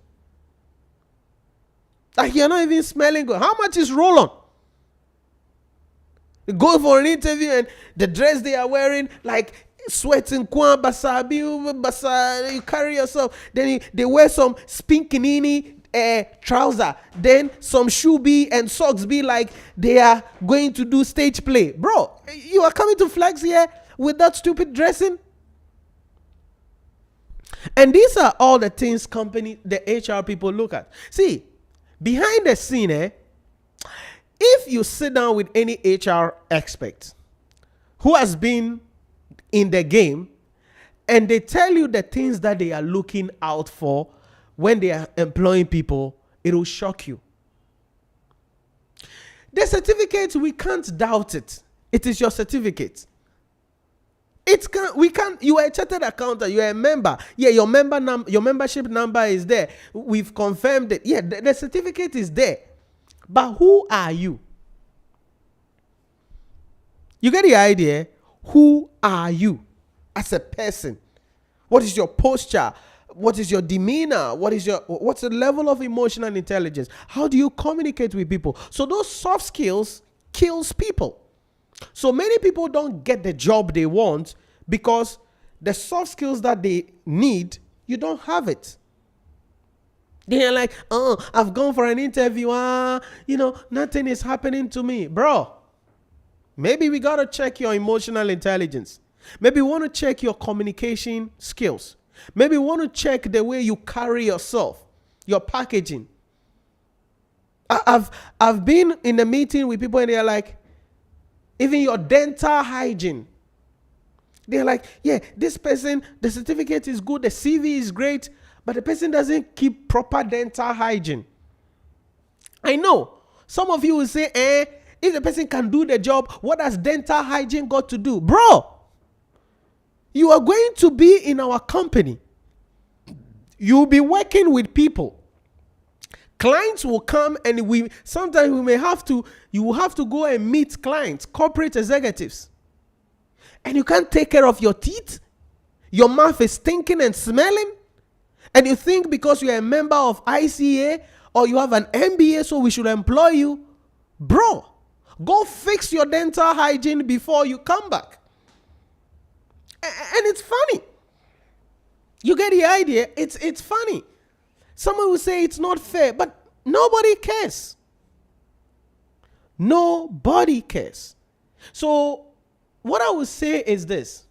Like, you're not even smelling good. How much is roll-on? You go for an interview and the dress they are wearing, like sweating, you carry yourself. Then they wear some spinkinini trouser. Then some shoe be and socks be like they are going to do stage play. Bro, you are coming to flex here with that stupid dressing? And these are all the things the HR people look at. See, behind the scene, if you sit down with any HR expert who has been in the game and they tell you the things that they are looking out for when they are employing people, it will shock you. The certificate, we can't doubt it. It is your certificate. You are a chartered accountant, you are a member. Yeah, your membership number is there. We've confirmed it. Yeah, the certificate is there. But who are you? You get the idea? Who are you as a person? What is your posture? What is your demeanor? What's the level of emotional intelligence? How do you communicate with people? So those soft skills kills people. So many people don't get the job they want because the soft skills that they need, you don't have it. They're like, oh, I've gone for an interview. Nothing is happening to me. Bro, maybe we got to check your emotional intelligence. Maybe we want to check your communication skills. Maybe we want to check the way you carry yourself, your packaging. I've been in a meeting with people and they're like, even your dental hygiene. They're like, yeah, this person, the certificate is good, the CV is great, but the person doesn't keep proper dental hygiene. I know. Some of you will say, if the person can do the job, what has dental hygiene got to do? Bro, you are going to be in our company. You'll be working with people. Clients will come and sometimes you will have to go and meet clients, corporate executives. And you can't take care of your teeth. Your mouth is stinking and smelling. And you think because you're a member of ICAG or you have an MBA, so we should employ you. Bro, go fix your dental hygiene before you come back. And it's funny. You get the idea? It's funny. Someone will say it's not fair, but nobody cares. Nobody cares. So what I would say is this.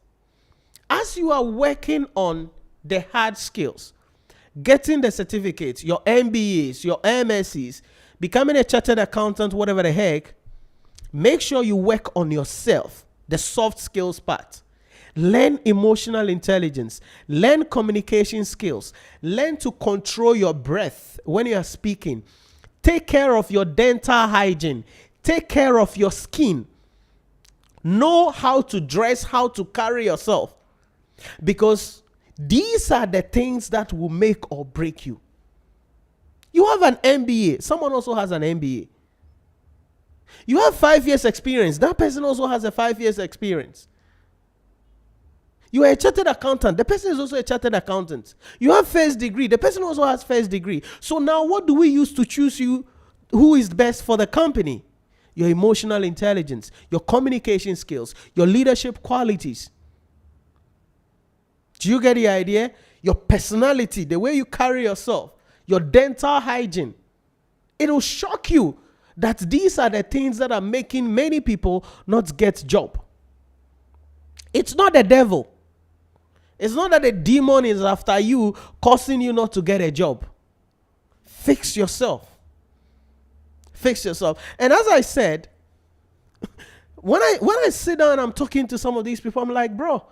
As you are working on the hard skills, getting the certificates, your MBAs, your MSCs, becoming a chartered accountant, whatever the heck, make sure you work on yourself, the soft skills part. Learn emotional intelligence. Learn communication skills. Learn to control your breath when you are speaking. Take care of your dental hygiene. Take care of your skin. Know how to dress, how to carry yourself. Because these are the things that will make or break you. You have an MBA. Someone also has an MBA. You have 5 years experience. That person also has a 5 years experience. You are a chartered accountant. The person is also a chartered accountant. You have first degree. The person also has first degree. So now what do we use to choose who is best for the company? Your emotional intelligence, your communication skills, your leadership qualities. Do you get the idea? Your personality, the way you carry yourself, your dental hygiene. It will shock you that these are the things that are making many people not get job. It's not the devil. It's not that the demon is after you, causing you not to get a job. Fix yourself. Fix yourself. And as I said, when I sit down and I'm talking to some of these people, I'm like, bro,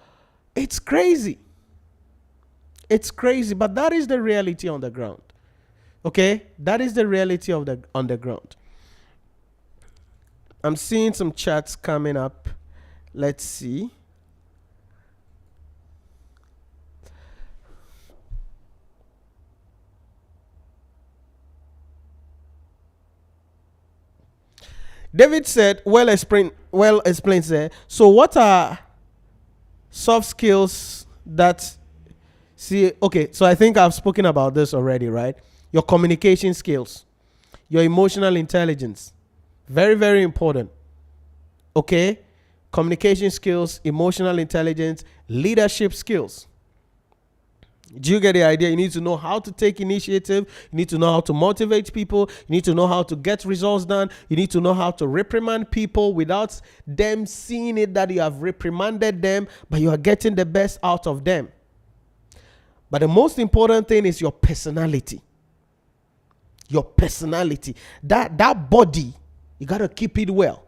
it's crazy. It's crazy, but that is the reality on the ground. Okay? That is the reality of the on the ground. I'm seeing some chats coming up. Let's see. David said, well explained there. So what are soft skills that okay, so I think I've spoken about this already, right? Your communication skills, your emotional intelligence. Very, very important. Okay? Communication skills, emotional intelligence, leadership skills. Do you get the idea? You need to know how to take initiative. You need to know how to motivate people. You need to know how to get results done. You need to know how to reprimand people without them seeing it that you have reprimanded them, but you are getting the best out of them. But the most important thing is your personality. Your personality. That body, you got to keep it well.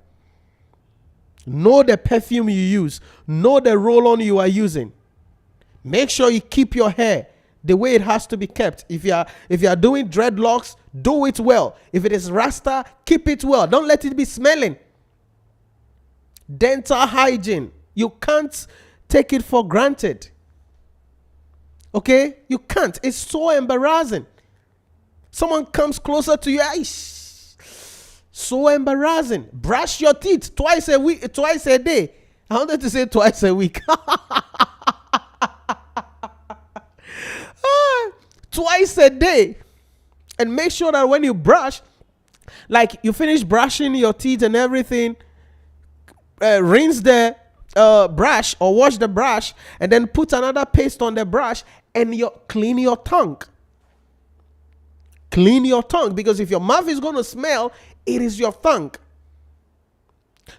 Know the perfume you use. Know the roll-on you are using. Make sure you keep your hair the way it has to be kept. If you are doing dreadlocks, do it well. If it is rasta, keep it well. Don't let it be smelling. Dental hygiene. You can't take it for granted. Okay? You can't. It's so embarrassing. Someone comes closer to you. So embarrassing. Brush your teeth twice a day. I wanted to say twice a week. Twice a day. And make sure that when you brush, like you finish brushing your teeth and everything, rinse the brush or wash the brush and then put another paste on the brush and clean your tongue. Clean your tongue, because if your mouth is going to smell, it is your tongue.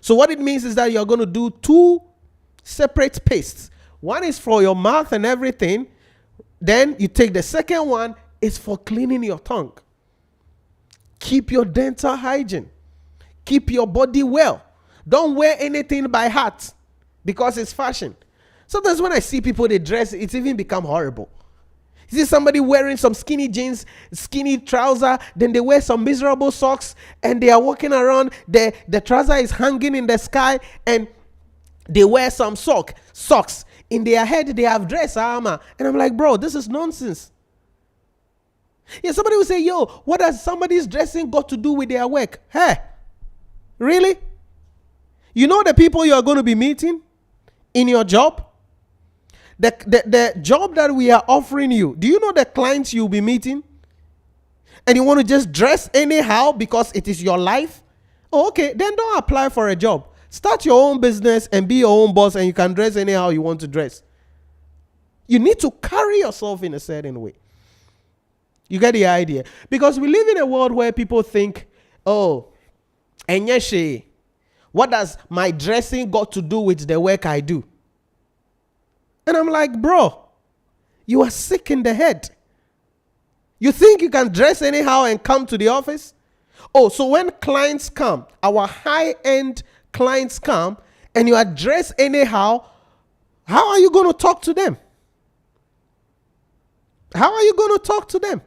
So what it means is that you're going to do 2 separate pastes. One is for your mouth and everything. Then you take the second one, is for cleaning your tongue. Keep your dental hygiene. Keep your body well. Don't wear anything by heart because it's fashion. Sometimes when I see people, they dress, it's even become horrible. You see somebody wearing some skinny jeans, skinny trouser, then they wear some miserable socks and they are walking around, the trouser is hanging in the sky and they wear some socks. In their head, they have dress armor. And I'm like, bro, this is nonsense. Yeah, somebody will say, yo, what has somebody's dressing got to do with their work? Hey, really? You know the people you are going to be meeting in your job? The job that we are offering you, do you know the clients you'll be meeting? And you want to just dress anyhow because it is your life? Oh, okay, then don't apply for a job. Start your own business and be your own boss, and you can dress anyhow you want to dress. You need to carry yourself in a certain way. You get the idea? Because we live in a world where people think, oh, Enyeshe, what does my dressing got to do with the work I do? And I'm like, bro, you are sick in the head. You think you can dress anyhow and come to the office? Oh, so when clients come, our high-end clients come, and you are dressed anyhow, how are you going to talk to them? How are you going to talk to them?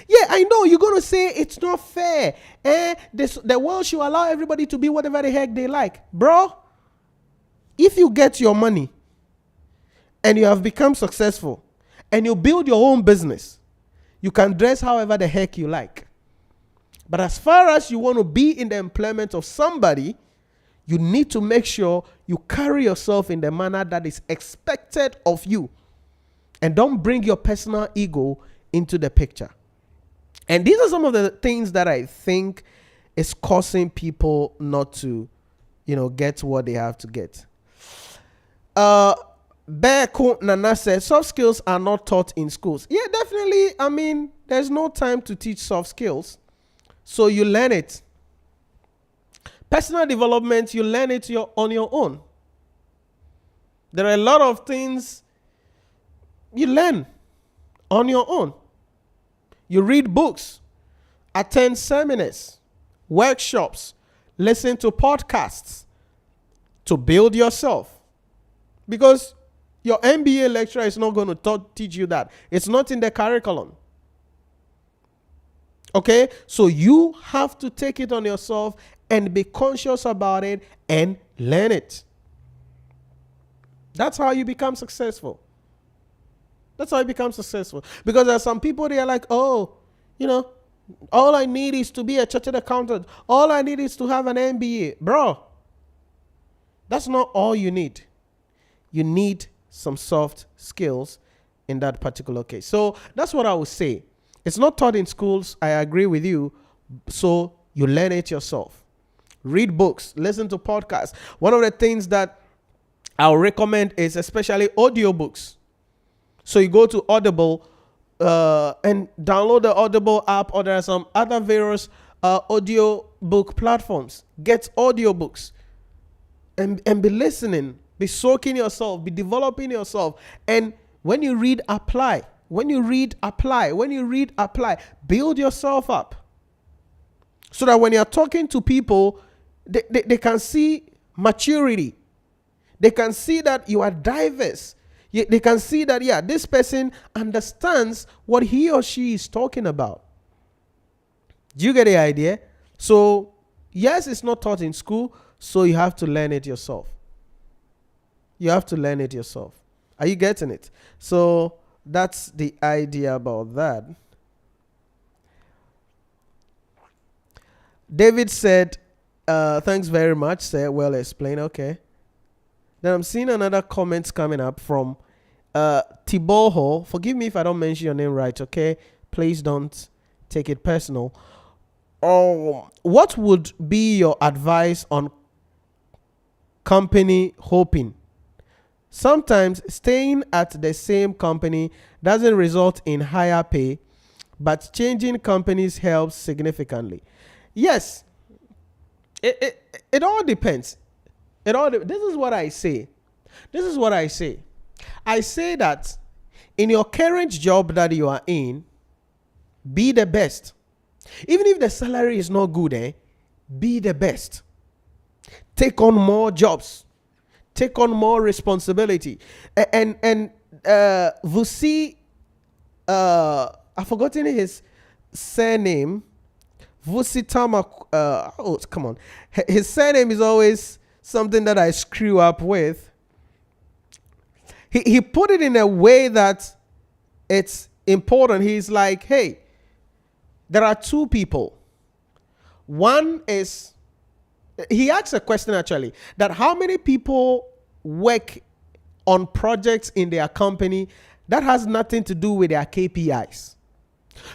Yeah, I know you're going to say it's not fair. The world should allow everybody to be whatever the heck they like. Bro, if you get your money and you have become successful and you build your own business, you can dress however the heck you like. But as far as you want to be in the employment of somebody, you need to make sure you carry yourself in the manner that is expected of you. And don't bring your personal ego into the picture. And these are some of the things that I think is causing people not to, get what they have to get. Beko Nana says, soft skills are not taught in schools. Yeah, definitely. I mean, there's no time to teach soft skills. So you learn it. Personal development, you learn it on your own. There are a lot of things You learn on your own. You read books, attend seminars, workshops, listen to podcasts to build yourself. Because your MBA lecturer is not going to teach you that. It's not in the curriculum. Okay? So you have to take it on yourself and be conscious about it and learn it. That's how you become successful. That's how you become successful. Because there are some people, they are like, oh, all I need is to be a chartered accountant. All I need is to have an MBA. Bro, that's not all you need. You need some soft skills in that particular case. So that's what I would say. It's not taught in schools. I agree with you. So you learn it yourself. Read books, listen to podcasts. One of the things that I'll recommend is especially audiobooks. So you go to Audible and download the Audible app, or there are some other various audio book platforms. Get audiobooks and be listening, be soaking yourself, be developing yourself. And when you read, apply. When you read, apply. When you read, apply. Build yourself up. So that when you're talking to people, they can see maturity. They can see that you are diverse. They can see that, this person understands what he or she is talking about. Do you get the idea? So, yes, it's not taught in school, so you have to learn it yourself. You have to learn it yourself. Are you getting it? So, that's the idea about that. David said, thanks very much, sir. Well explained. Okay. Then I'm seeing another comment coming up from Tiboho. Forgive me if I don't mention your name right, okay? Please don't take it personal. What would be your advice on company hopping? Sometimes staying at the same company doesn't result in higher pay, but changing companies helps significantly. Yes, it all depends. This is what I say. I say that in your current job that you are in, be the best. Even if the salary is not good, be the best. Take on more jobs. Take on more responsibility. And Vusi, I've forgotten his surname. Vusi Tamak. Come on. His surname is always something that I screw up with. He put it in a way that it's important. He's like, hey, there are two people. One is, he asked a question actually, that how many people work on projects in their company that has nothing to do with their KPIs.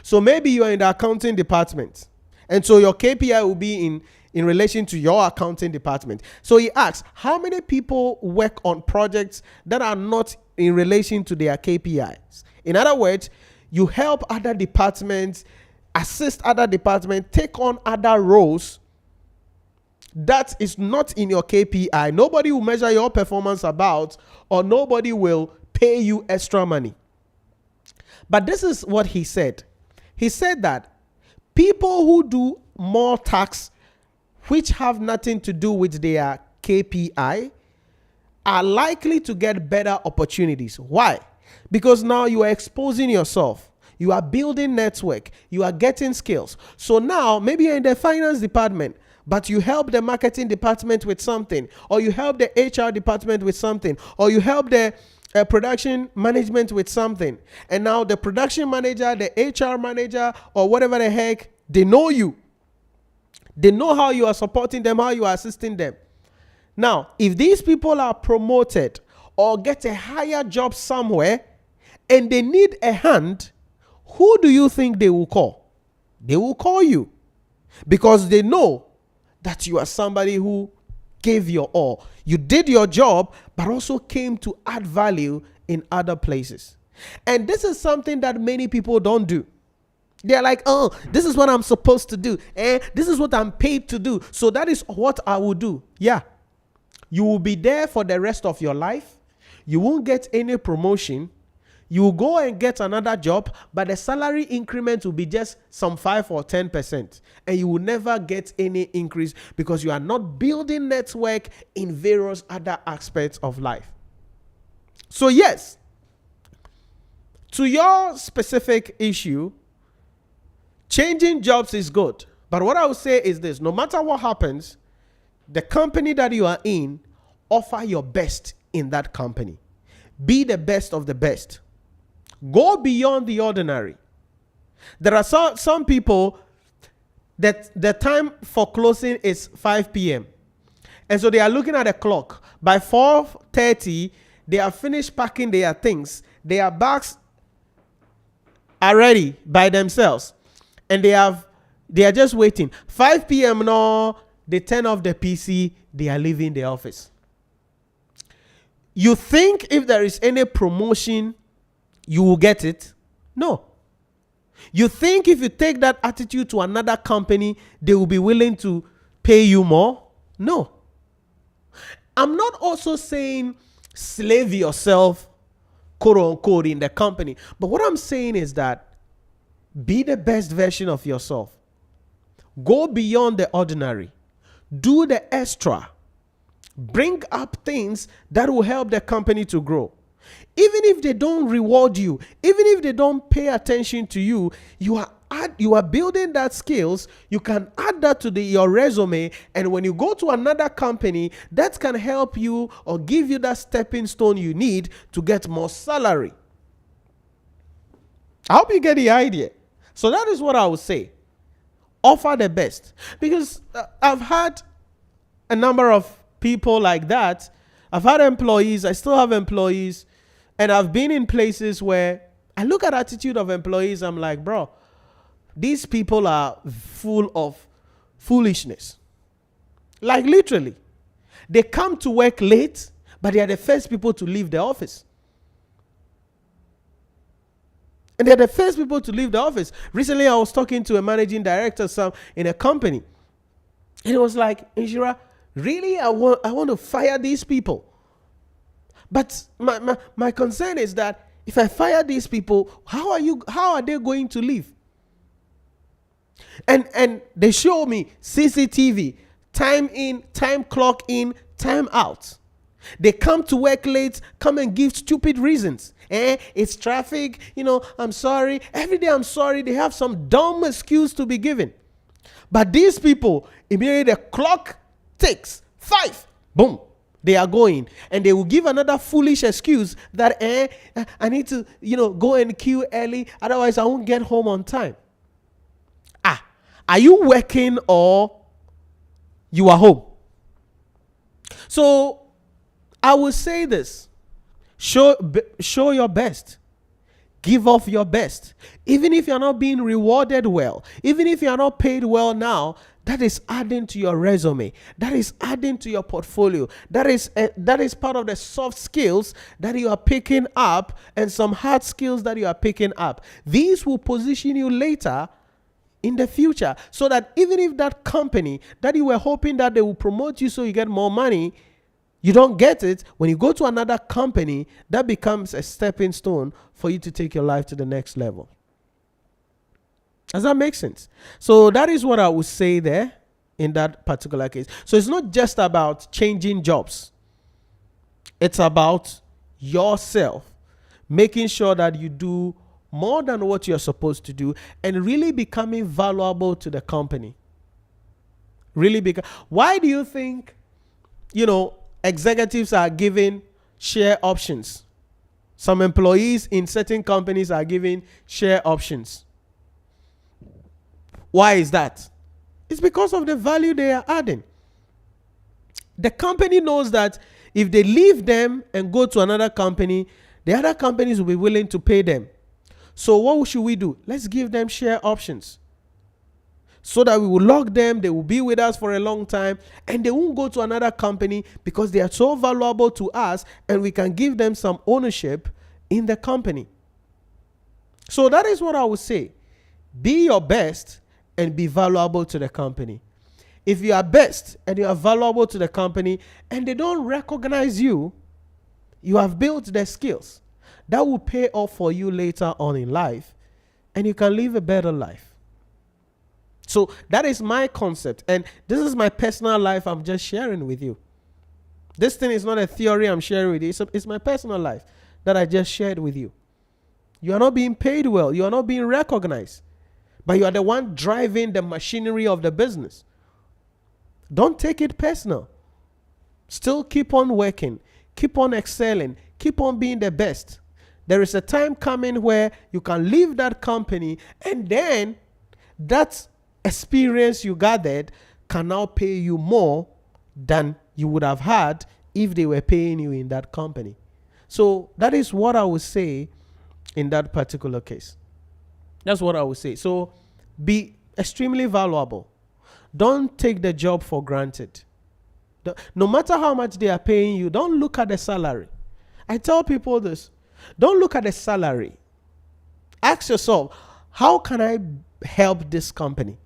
So maybe you are in the accounting department, and so your KPI will be in relation to your accounting department. So he asks, how many people work on projects that are not in relation to their KPIs? In other words, you help other departments, assist other departments, take on other roles that is not in your KPI. Nobody will measure your performance about, or nobody will pay you extra money. But this is what he said. He said that people who do more tasks which have nothing to do with their KPI are likely to get better opportunities. Why? Because now you are exposing yourself. You are building network. You are getting skills. So now maybe you're in the finance department, but you help the marketing department with something, or you help the HR department with something, or you help the production management with something. And now the production manager, the HR manager, or whatever the heck, they know you. They know how you are supporting them, how you are assisting them. Now, if these people are promoted or get a higher job somewhere and they need a hand, who do you think they will call? They will call you, because they know that you are somebody who gave your all. You did your job, but also came to add value in other places. And this is something that many people don't do. They're like, oh, this is what I'm supposed to do. And this is what I'm paid to do. So that is what I will do. Yeah. You will be there for the rest of your life. You won't get any promotion. You will go and get another job, but the salary increment will be just some 5 or 10%. And you will never get any increase because you are not building network in various other aspects of life. So yes, to your specific issue, changing jobs is good. But what I would say is this: no matter what happens, the company that you are in, offer your best in that company. Be the best of the best. Go beyond the ordinary. There are some people that the time for closing is 5 p.m. And so they are looking at the clock. By 4:30, they are finished packing their things. Their bags are ready by themselves. And they are just waiting. 5 p.m. now, they turn off the PC. They are leaving the office. You think if there is any promotion, you will get it? No. You think if you take that attitude to another company, they will be willing to pay you more? No. I'm not also saying slave yourself, quote unquote, in the company. But what I'm saying is that be the best version of yourself. Go beyond the ordinary. Do the extra. Bring up things that will help the company to grow. Even if they don't reward you, even if they don't pay attention to you, you are building that skills. You can add that to your resume, and when you go to another company, that can help you or give you that stepping stone you need to get more salary. I hope you get the idea. So that is what I would say. Offer the best, because I've had a number of people like that. I've had employees. I still have employees. And I've been in places where I look at attitude of employees. I'm like, bro, these people are full of foolishness. Like literally. They come to work late, but they are the first people to leave the office. And they're the first people to leave the office. Recently, I was talking to a managing director in a company. And it was like, Nhyira, really? I want to fire these people. But my concern is that if I fire these people, how are they going to live? And they show me CCTV, time in, time clock in, time out. They come to work late, come and give stupid reasons. It's traffic, I'm sorry. Every day I'm sorry. They have some dumb excuse to be given. But these people, immediately the clock ticks, 5, boom. They are going, and they will give another foolish excuse that I need to go and queue early, otherwise I won't get home on time. Are you working or you are home? So I will say this: show your best. Give off your best. Even if you're not being rewarded well, even if you're not paid well now, that is adding to your resume. That is adding to your portfolio. That is part of the soft skills that you are picking up and some hard skills that you are picking up. These will position you later in the future, so that even if that company that you were hoping that they will promote you so you get more money, you don't get it, when you go to another company, that becomes a stepping stone for you to take your life to the next level. Does that make sense? So that is what I would say there in that particular case. So it's not just about changing jobs. It's about yourself, making sure that you do more than what you're supposed to do and really becoming valuable to the company. Why do you think, executives are given share options? Some employees in certain companies are given share options. Why is that? It's because of the value they are adding. The company knows that if they leave them and go to another company, the other companies will be willing to pay them. So what should we do? Let's give them share options, so that we will lock them, they will be with us for a long time, and they won't go to another company because they are so valuable to us, and we can give them some ownership in the company. So that is what I would say. Be your best and be valuable to the company. If you are best and you are valuable to the company and they don't recognize you, you have built the skills. that will pay off for you later on in life, and you can live a better life. So that is my concept, and this is my personal life I'm just sharing with you. This thing is not a theory I'm sharing with you. It's my personal life that I just shared with you. You are not being paid well. You are not being recognized. But you are the one driving the machinery of the business. Don't take it personal. Still keep on working. Keep on excelling. Keep on being the best. There is a time coming where you can leave that company, and then that experience you gathered can now pay you more than you would have had if they were paying you in that company. So that is what I would say in that particular case. That's what I would say. So be extremely valuable. Don't take the job for granted. No matter how much they are paying you, don't look at the salary. I tell people this. Don't look at the salary. Ask yourself, how can I help this company?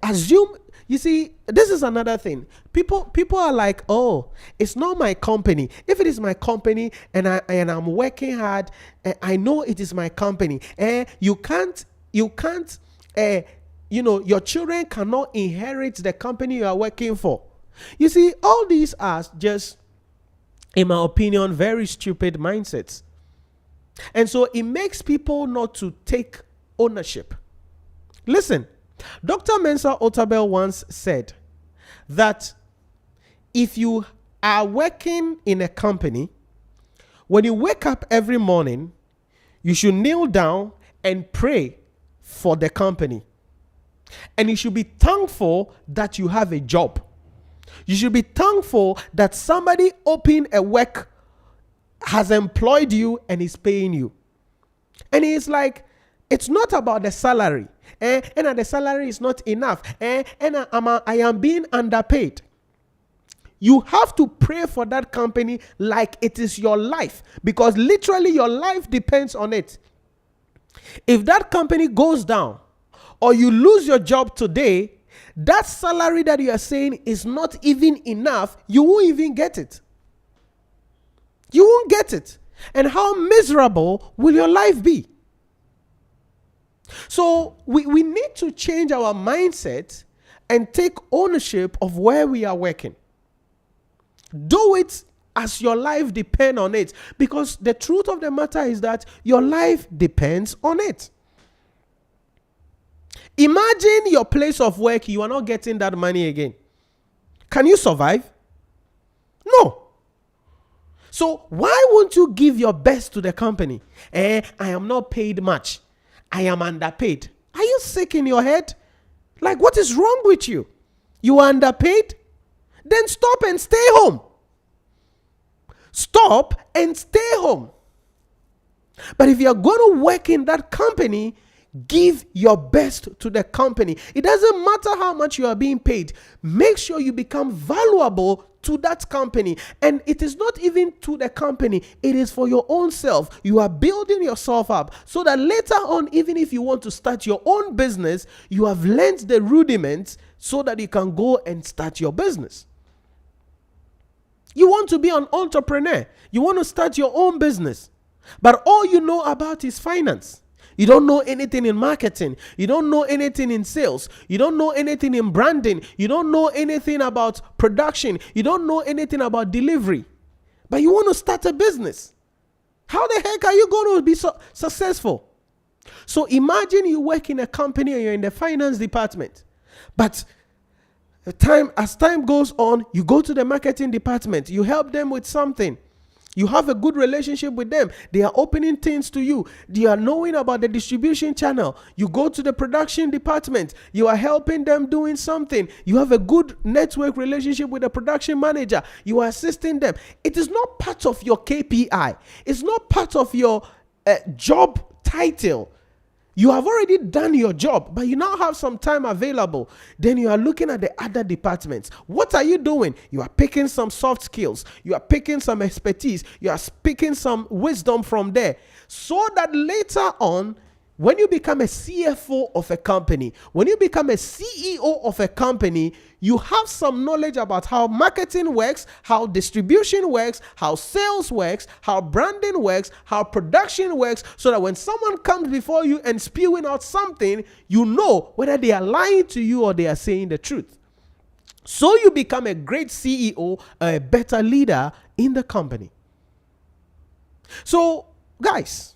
Assume, you see, this is another thing. People are like, oh, it's not my company. If it is my company and I'm working hard, I know it is my company. You can't, your children cannot inherit the company you are working for. You see, all these are just, in my opinion, very stupid mindsets. And so it makes people not to take ownership. Listen, Dr. Mensa Otabil once said that if you are working in a company, when you wake up every morning, you should kneel down and pray for the company. And you should be thankful that you have a job. You should be thankful that somebody opened a work, has employed you, and is paying you. And it's like, it's not about the salary. And the salary is not enough. I am being underpaid. You have to pray for that company like it is your life, because literally your life depends on it. If that company goes down or you lose your job today, that salary that you are saying is not even enough. You won't even get it. You won't get it. And how miserable will your life be? So we need to change our mindset and take ownership of where we are working. Do it as your life depends on it, because the truth of the matter is that your life depends on it. Imagine your place of work, you are not getting that money again. Can you survive? No. So why won't you give your best to the company? I am not paid much. I am underpaid. Are you sick in your head? Like, what is wrong with you? You are underpaid? Then stop and stay home. Stop and stay home. But if you are going to work in that company, give your best to the company. It doesn't matter how much you are being paid. Make sure you become valuable to that company. And it is not even to the company. It is for your own self. You are building yourself up so that later on, even if you want to start your own business, you have learned the rudiments so that you can go and start your business. You want to be an entrepreneur. You want to start your own business. But all you know about is finance. You don't know anything in marketing. You don't know anything in sales. You don't know anything in branding. You don't know anything about production. You don't know anything about delivery. But you want to start a business. How the heck are you going to be successful? So imagine you work in a company and you're in the finance department. But as time goes on, you go to the marketing department. You help them with something. You have a good relationship with them. They are opening things to you. They are knowing about the distribution channel. You go to the production department. You are helping them doing something. You have a good network relationship with the production manager. You are assisting them. It is not part of your KPI. It's not part of your job title. You have already done your job, but you now have some time available. Then you are looking at the other departments. What are you doing? You are picking some soft skills. You are picking some expertise. You are picking some wisdom from there, so that later on, When you become a CFO of a company, when you become a CEO of a company, you have some knowledge about how marketing works, how distribution works, how sales works, how branding works, how production works, so that when someone comes before you and spewing out something, you know whether they are lying to you or they are saying the truth. So you become a great CEO, a better leader in the company. So, guys,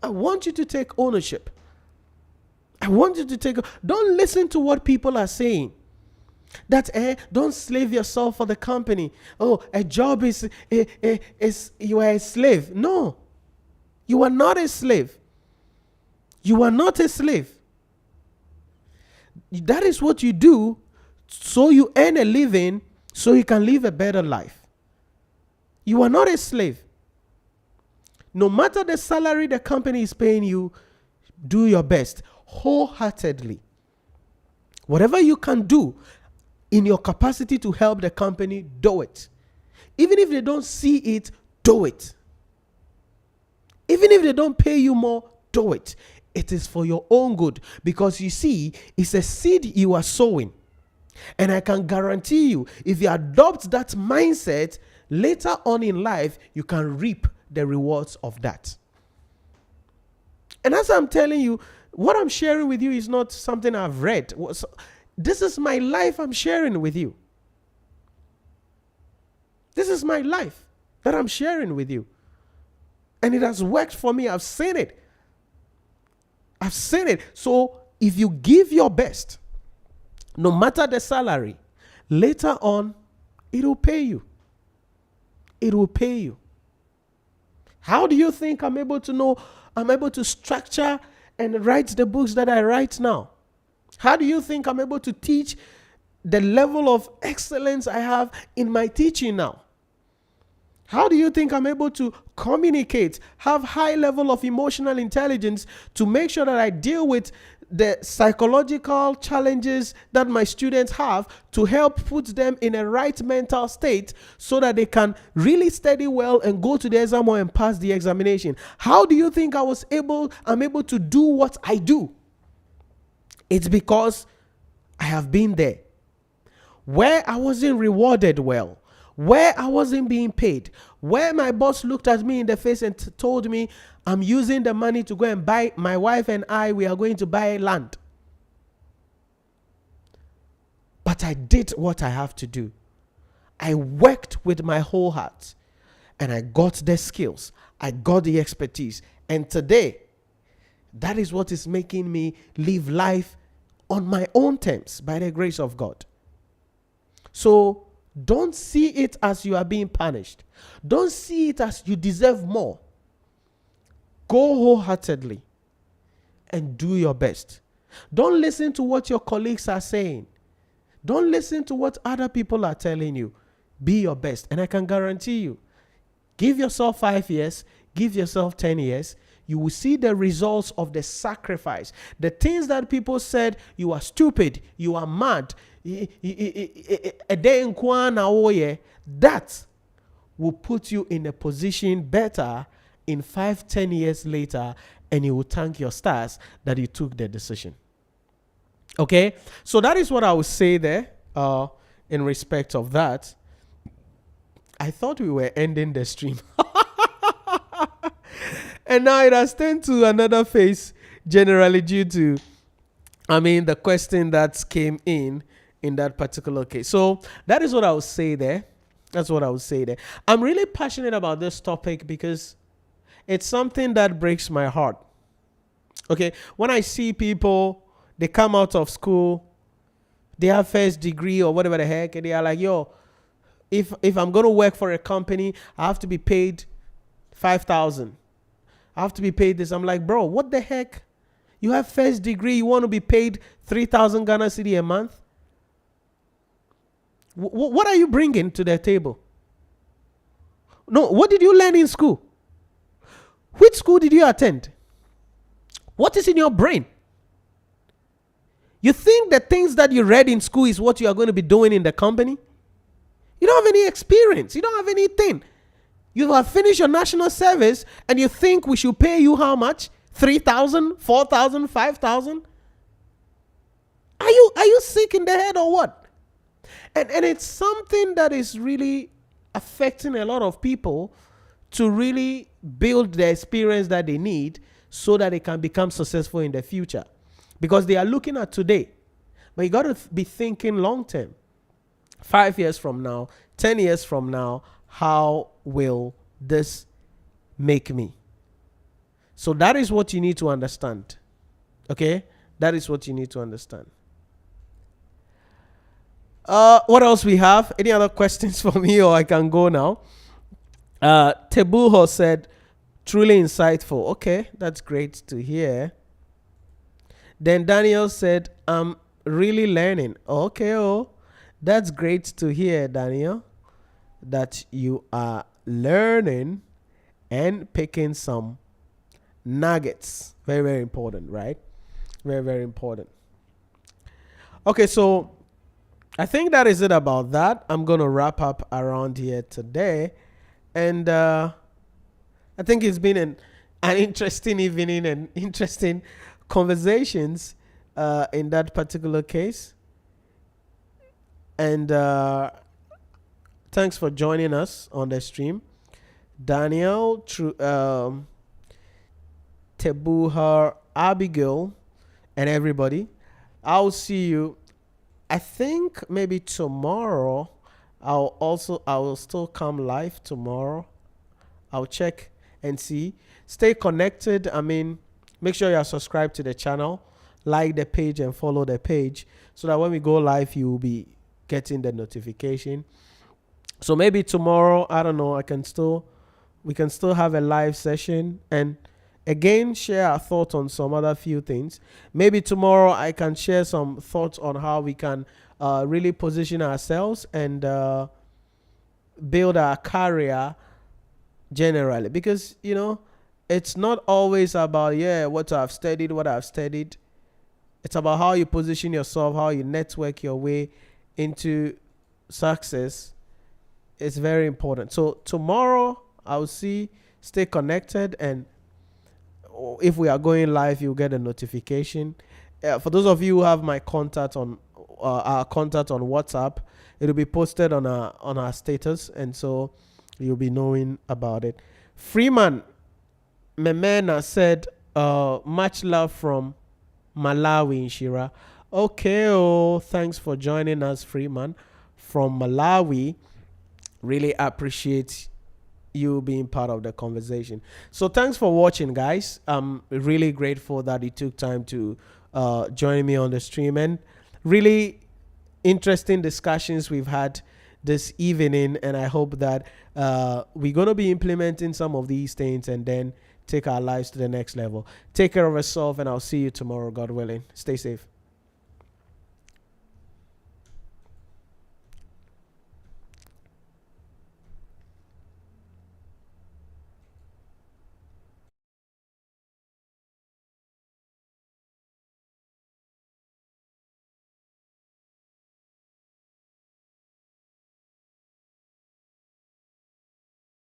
I want you to take ownership. Don't listen to what people are saying. That don't slave yourself for the company. Oh, a job is you are a slave. No, you are not a slave. You are not a slave. That is what you do, so you earn a living, so you can live a better life. You are not a slave. No matter the salary the company is paying you, do your best wholeheartedly. Whatever you can do in your capacity to help the company, do it. Even if they don't see it, do it. Even if they don't pay you more, do it. It is for your own good, because you see, it's a seed you are sowing. And I can guarantee you, if you adopt that mindset, later on in life, you can reap the rewards of that. And as I'm telling you, what I'm sharing with you is not something I've read. This is my life I'm sharing with you. This is my life that I'm sharing with you. And it has worked for me. I've seen it. So if you give your best, no matter the salary, later on, it will pay you. It will pay you. How do you think I'm able to structure and write the books that I write now? How do you think I'm able to teach the level of excellence I have in my teaching now? How do you think I'm able to communicate, have high level of emotional intelligence to make sure that I deal with the psychological challenges that my students have, to help put them in a right mental state so that they can really study well and go to the exam and pass the examination? How do you think I'm able to do what I do? It's because I have been there, where I wasn't rewarded well, where I wasn't being paid, where my boss looked at me in the face and told me, I'm using the money to go and buy, my wife and I, we are going to buy land. But I did what I have to do. I worked with my whole heart, and I got the skills. I got the expertise. And today, that is what is making me live life on my own terms by the grace of God. So don't see it as you are being punished. Don't see it as you deserve more. Go wholeheartedly and do your best. Don't listen to what your colleagues are saying. Don't listen to what other people are telling you. Be your best. And I can guarantee you, give yourself 5 years, give yourself 10 years, you will see the results of the sacrifice. The things that people said, you are stupid, you are mad, that will put you in a position better in 5-10 years later, and you will thank your stars that you took the decision. Okay, so that is what I would say there in respect of that. I thought we were ending the stream. And now it has turned to another phase, generally due to, the question that came in that particular case. So that is what I would say there. That's what I would say there. I'm really passionate about this topic because it's something that breaks my heart. Okay, when I see people, they come out of school, they have first degree or whatever the heck, and they are like, yo, if I'm going to work for a company, I have to be paid 5,000. I have to be paid this. I'm like, bro, what the heck? You have first degree, you want to be paid 3,000 Ghana Cedi a month? What are you bringing to the table? No, what did you learn in school? Which school did you attend? What is in your brain? You think the things that you read in school is what you are going to be doing in the company? You don't have any experience. You don't have anything. You have finished your national service and you think we should pay you how much? 3,000, 4,000, 5,000? Are you sick in the head or what? And it's something that is really affecting a lot of people to really build the experience that they need so that they can become successful in the future. Because they are looking at today. But you got to be thinking long term. 5 years from now, 10 years from now, how will this make me? So that is what you need to understand. Okay? That is what you need to understand. What else we have? Any other questions for me, or I can go now? Tebuho said, truly insightful. Okay, that's great to hear. Then Daniel said, I'm really learning. Okay, that's great to hear, Daniel, that you are learning and picking some nuggets. Very, very important, right? Very, very important. Okay, so I think that is it about that. I'm going to wrap up around here today. And I think it's been an interesting evening and interesting conversations in that particular case. And thanks for joining us on the stream. Daniel, Tebuha, Abigail, and everybody. I'll see you. I think maybe tomorrow. I will still come live tomorrow. I'll check and see. Stay connected. I mean, make sure you are subscribed to the channel, like the page and follow the page so that when we go live, you will be getting the notification. So maybe tomorrow, I don't know, we can still have a live session and again, share our thoughts on some other few things. Maybe tomorrow I can share some thoughts on how we can really position ourselves and build our career generally. Because, it's not always about, what I've studied. It's about how you position yourself, how you network your way into success. It's very important. So tomorrow, I'll stay connected, and if we are going live, you'll get a notification. For those of you who have my contact on our contact on WhatsApp, it'll be posted on our status, and so you'll be knowing about it. Freeman Memena said, much love from Malawi, Nhyira. Okay, thanks for joining us, Freeman from Malawi. Really appreciate you being part of the conversation. So thanks for watching, guys. I'm really grateful that you took time to join me on the stream, and really interesting discussions we've had this evening, and I hope that we're going to be implementing some of these things and then take our lives to the next level. Take care of yourself, and I'll see you tomorrow, God willing. Stay safe.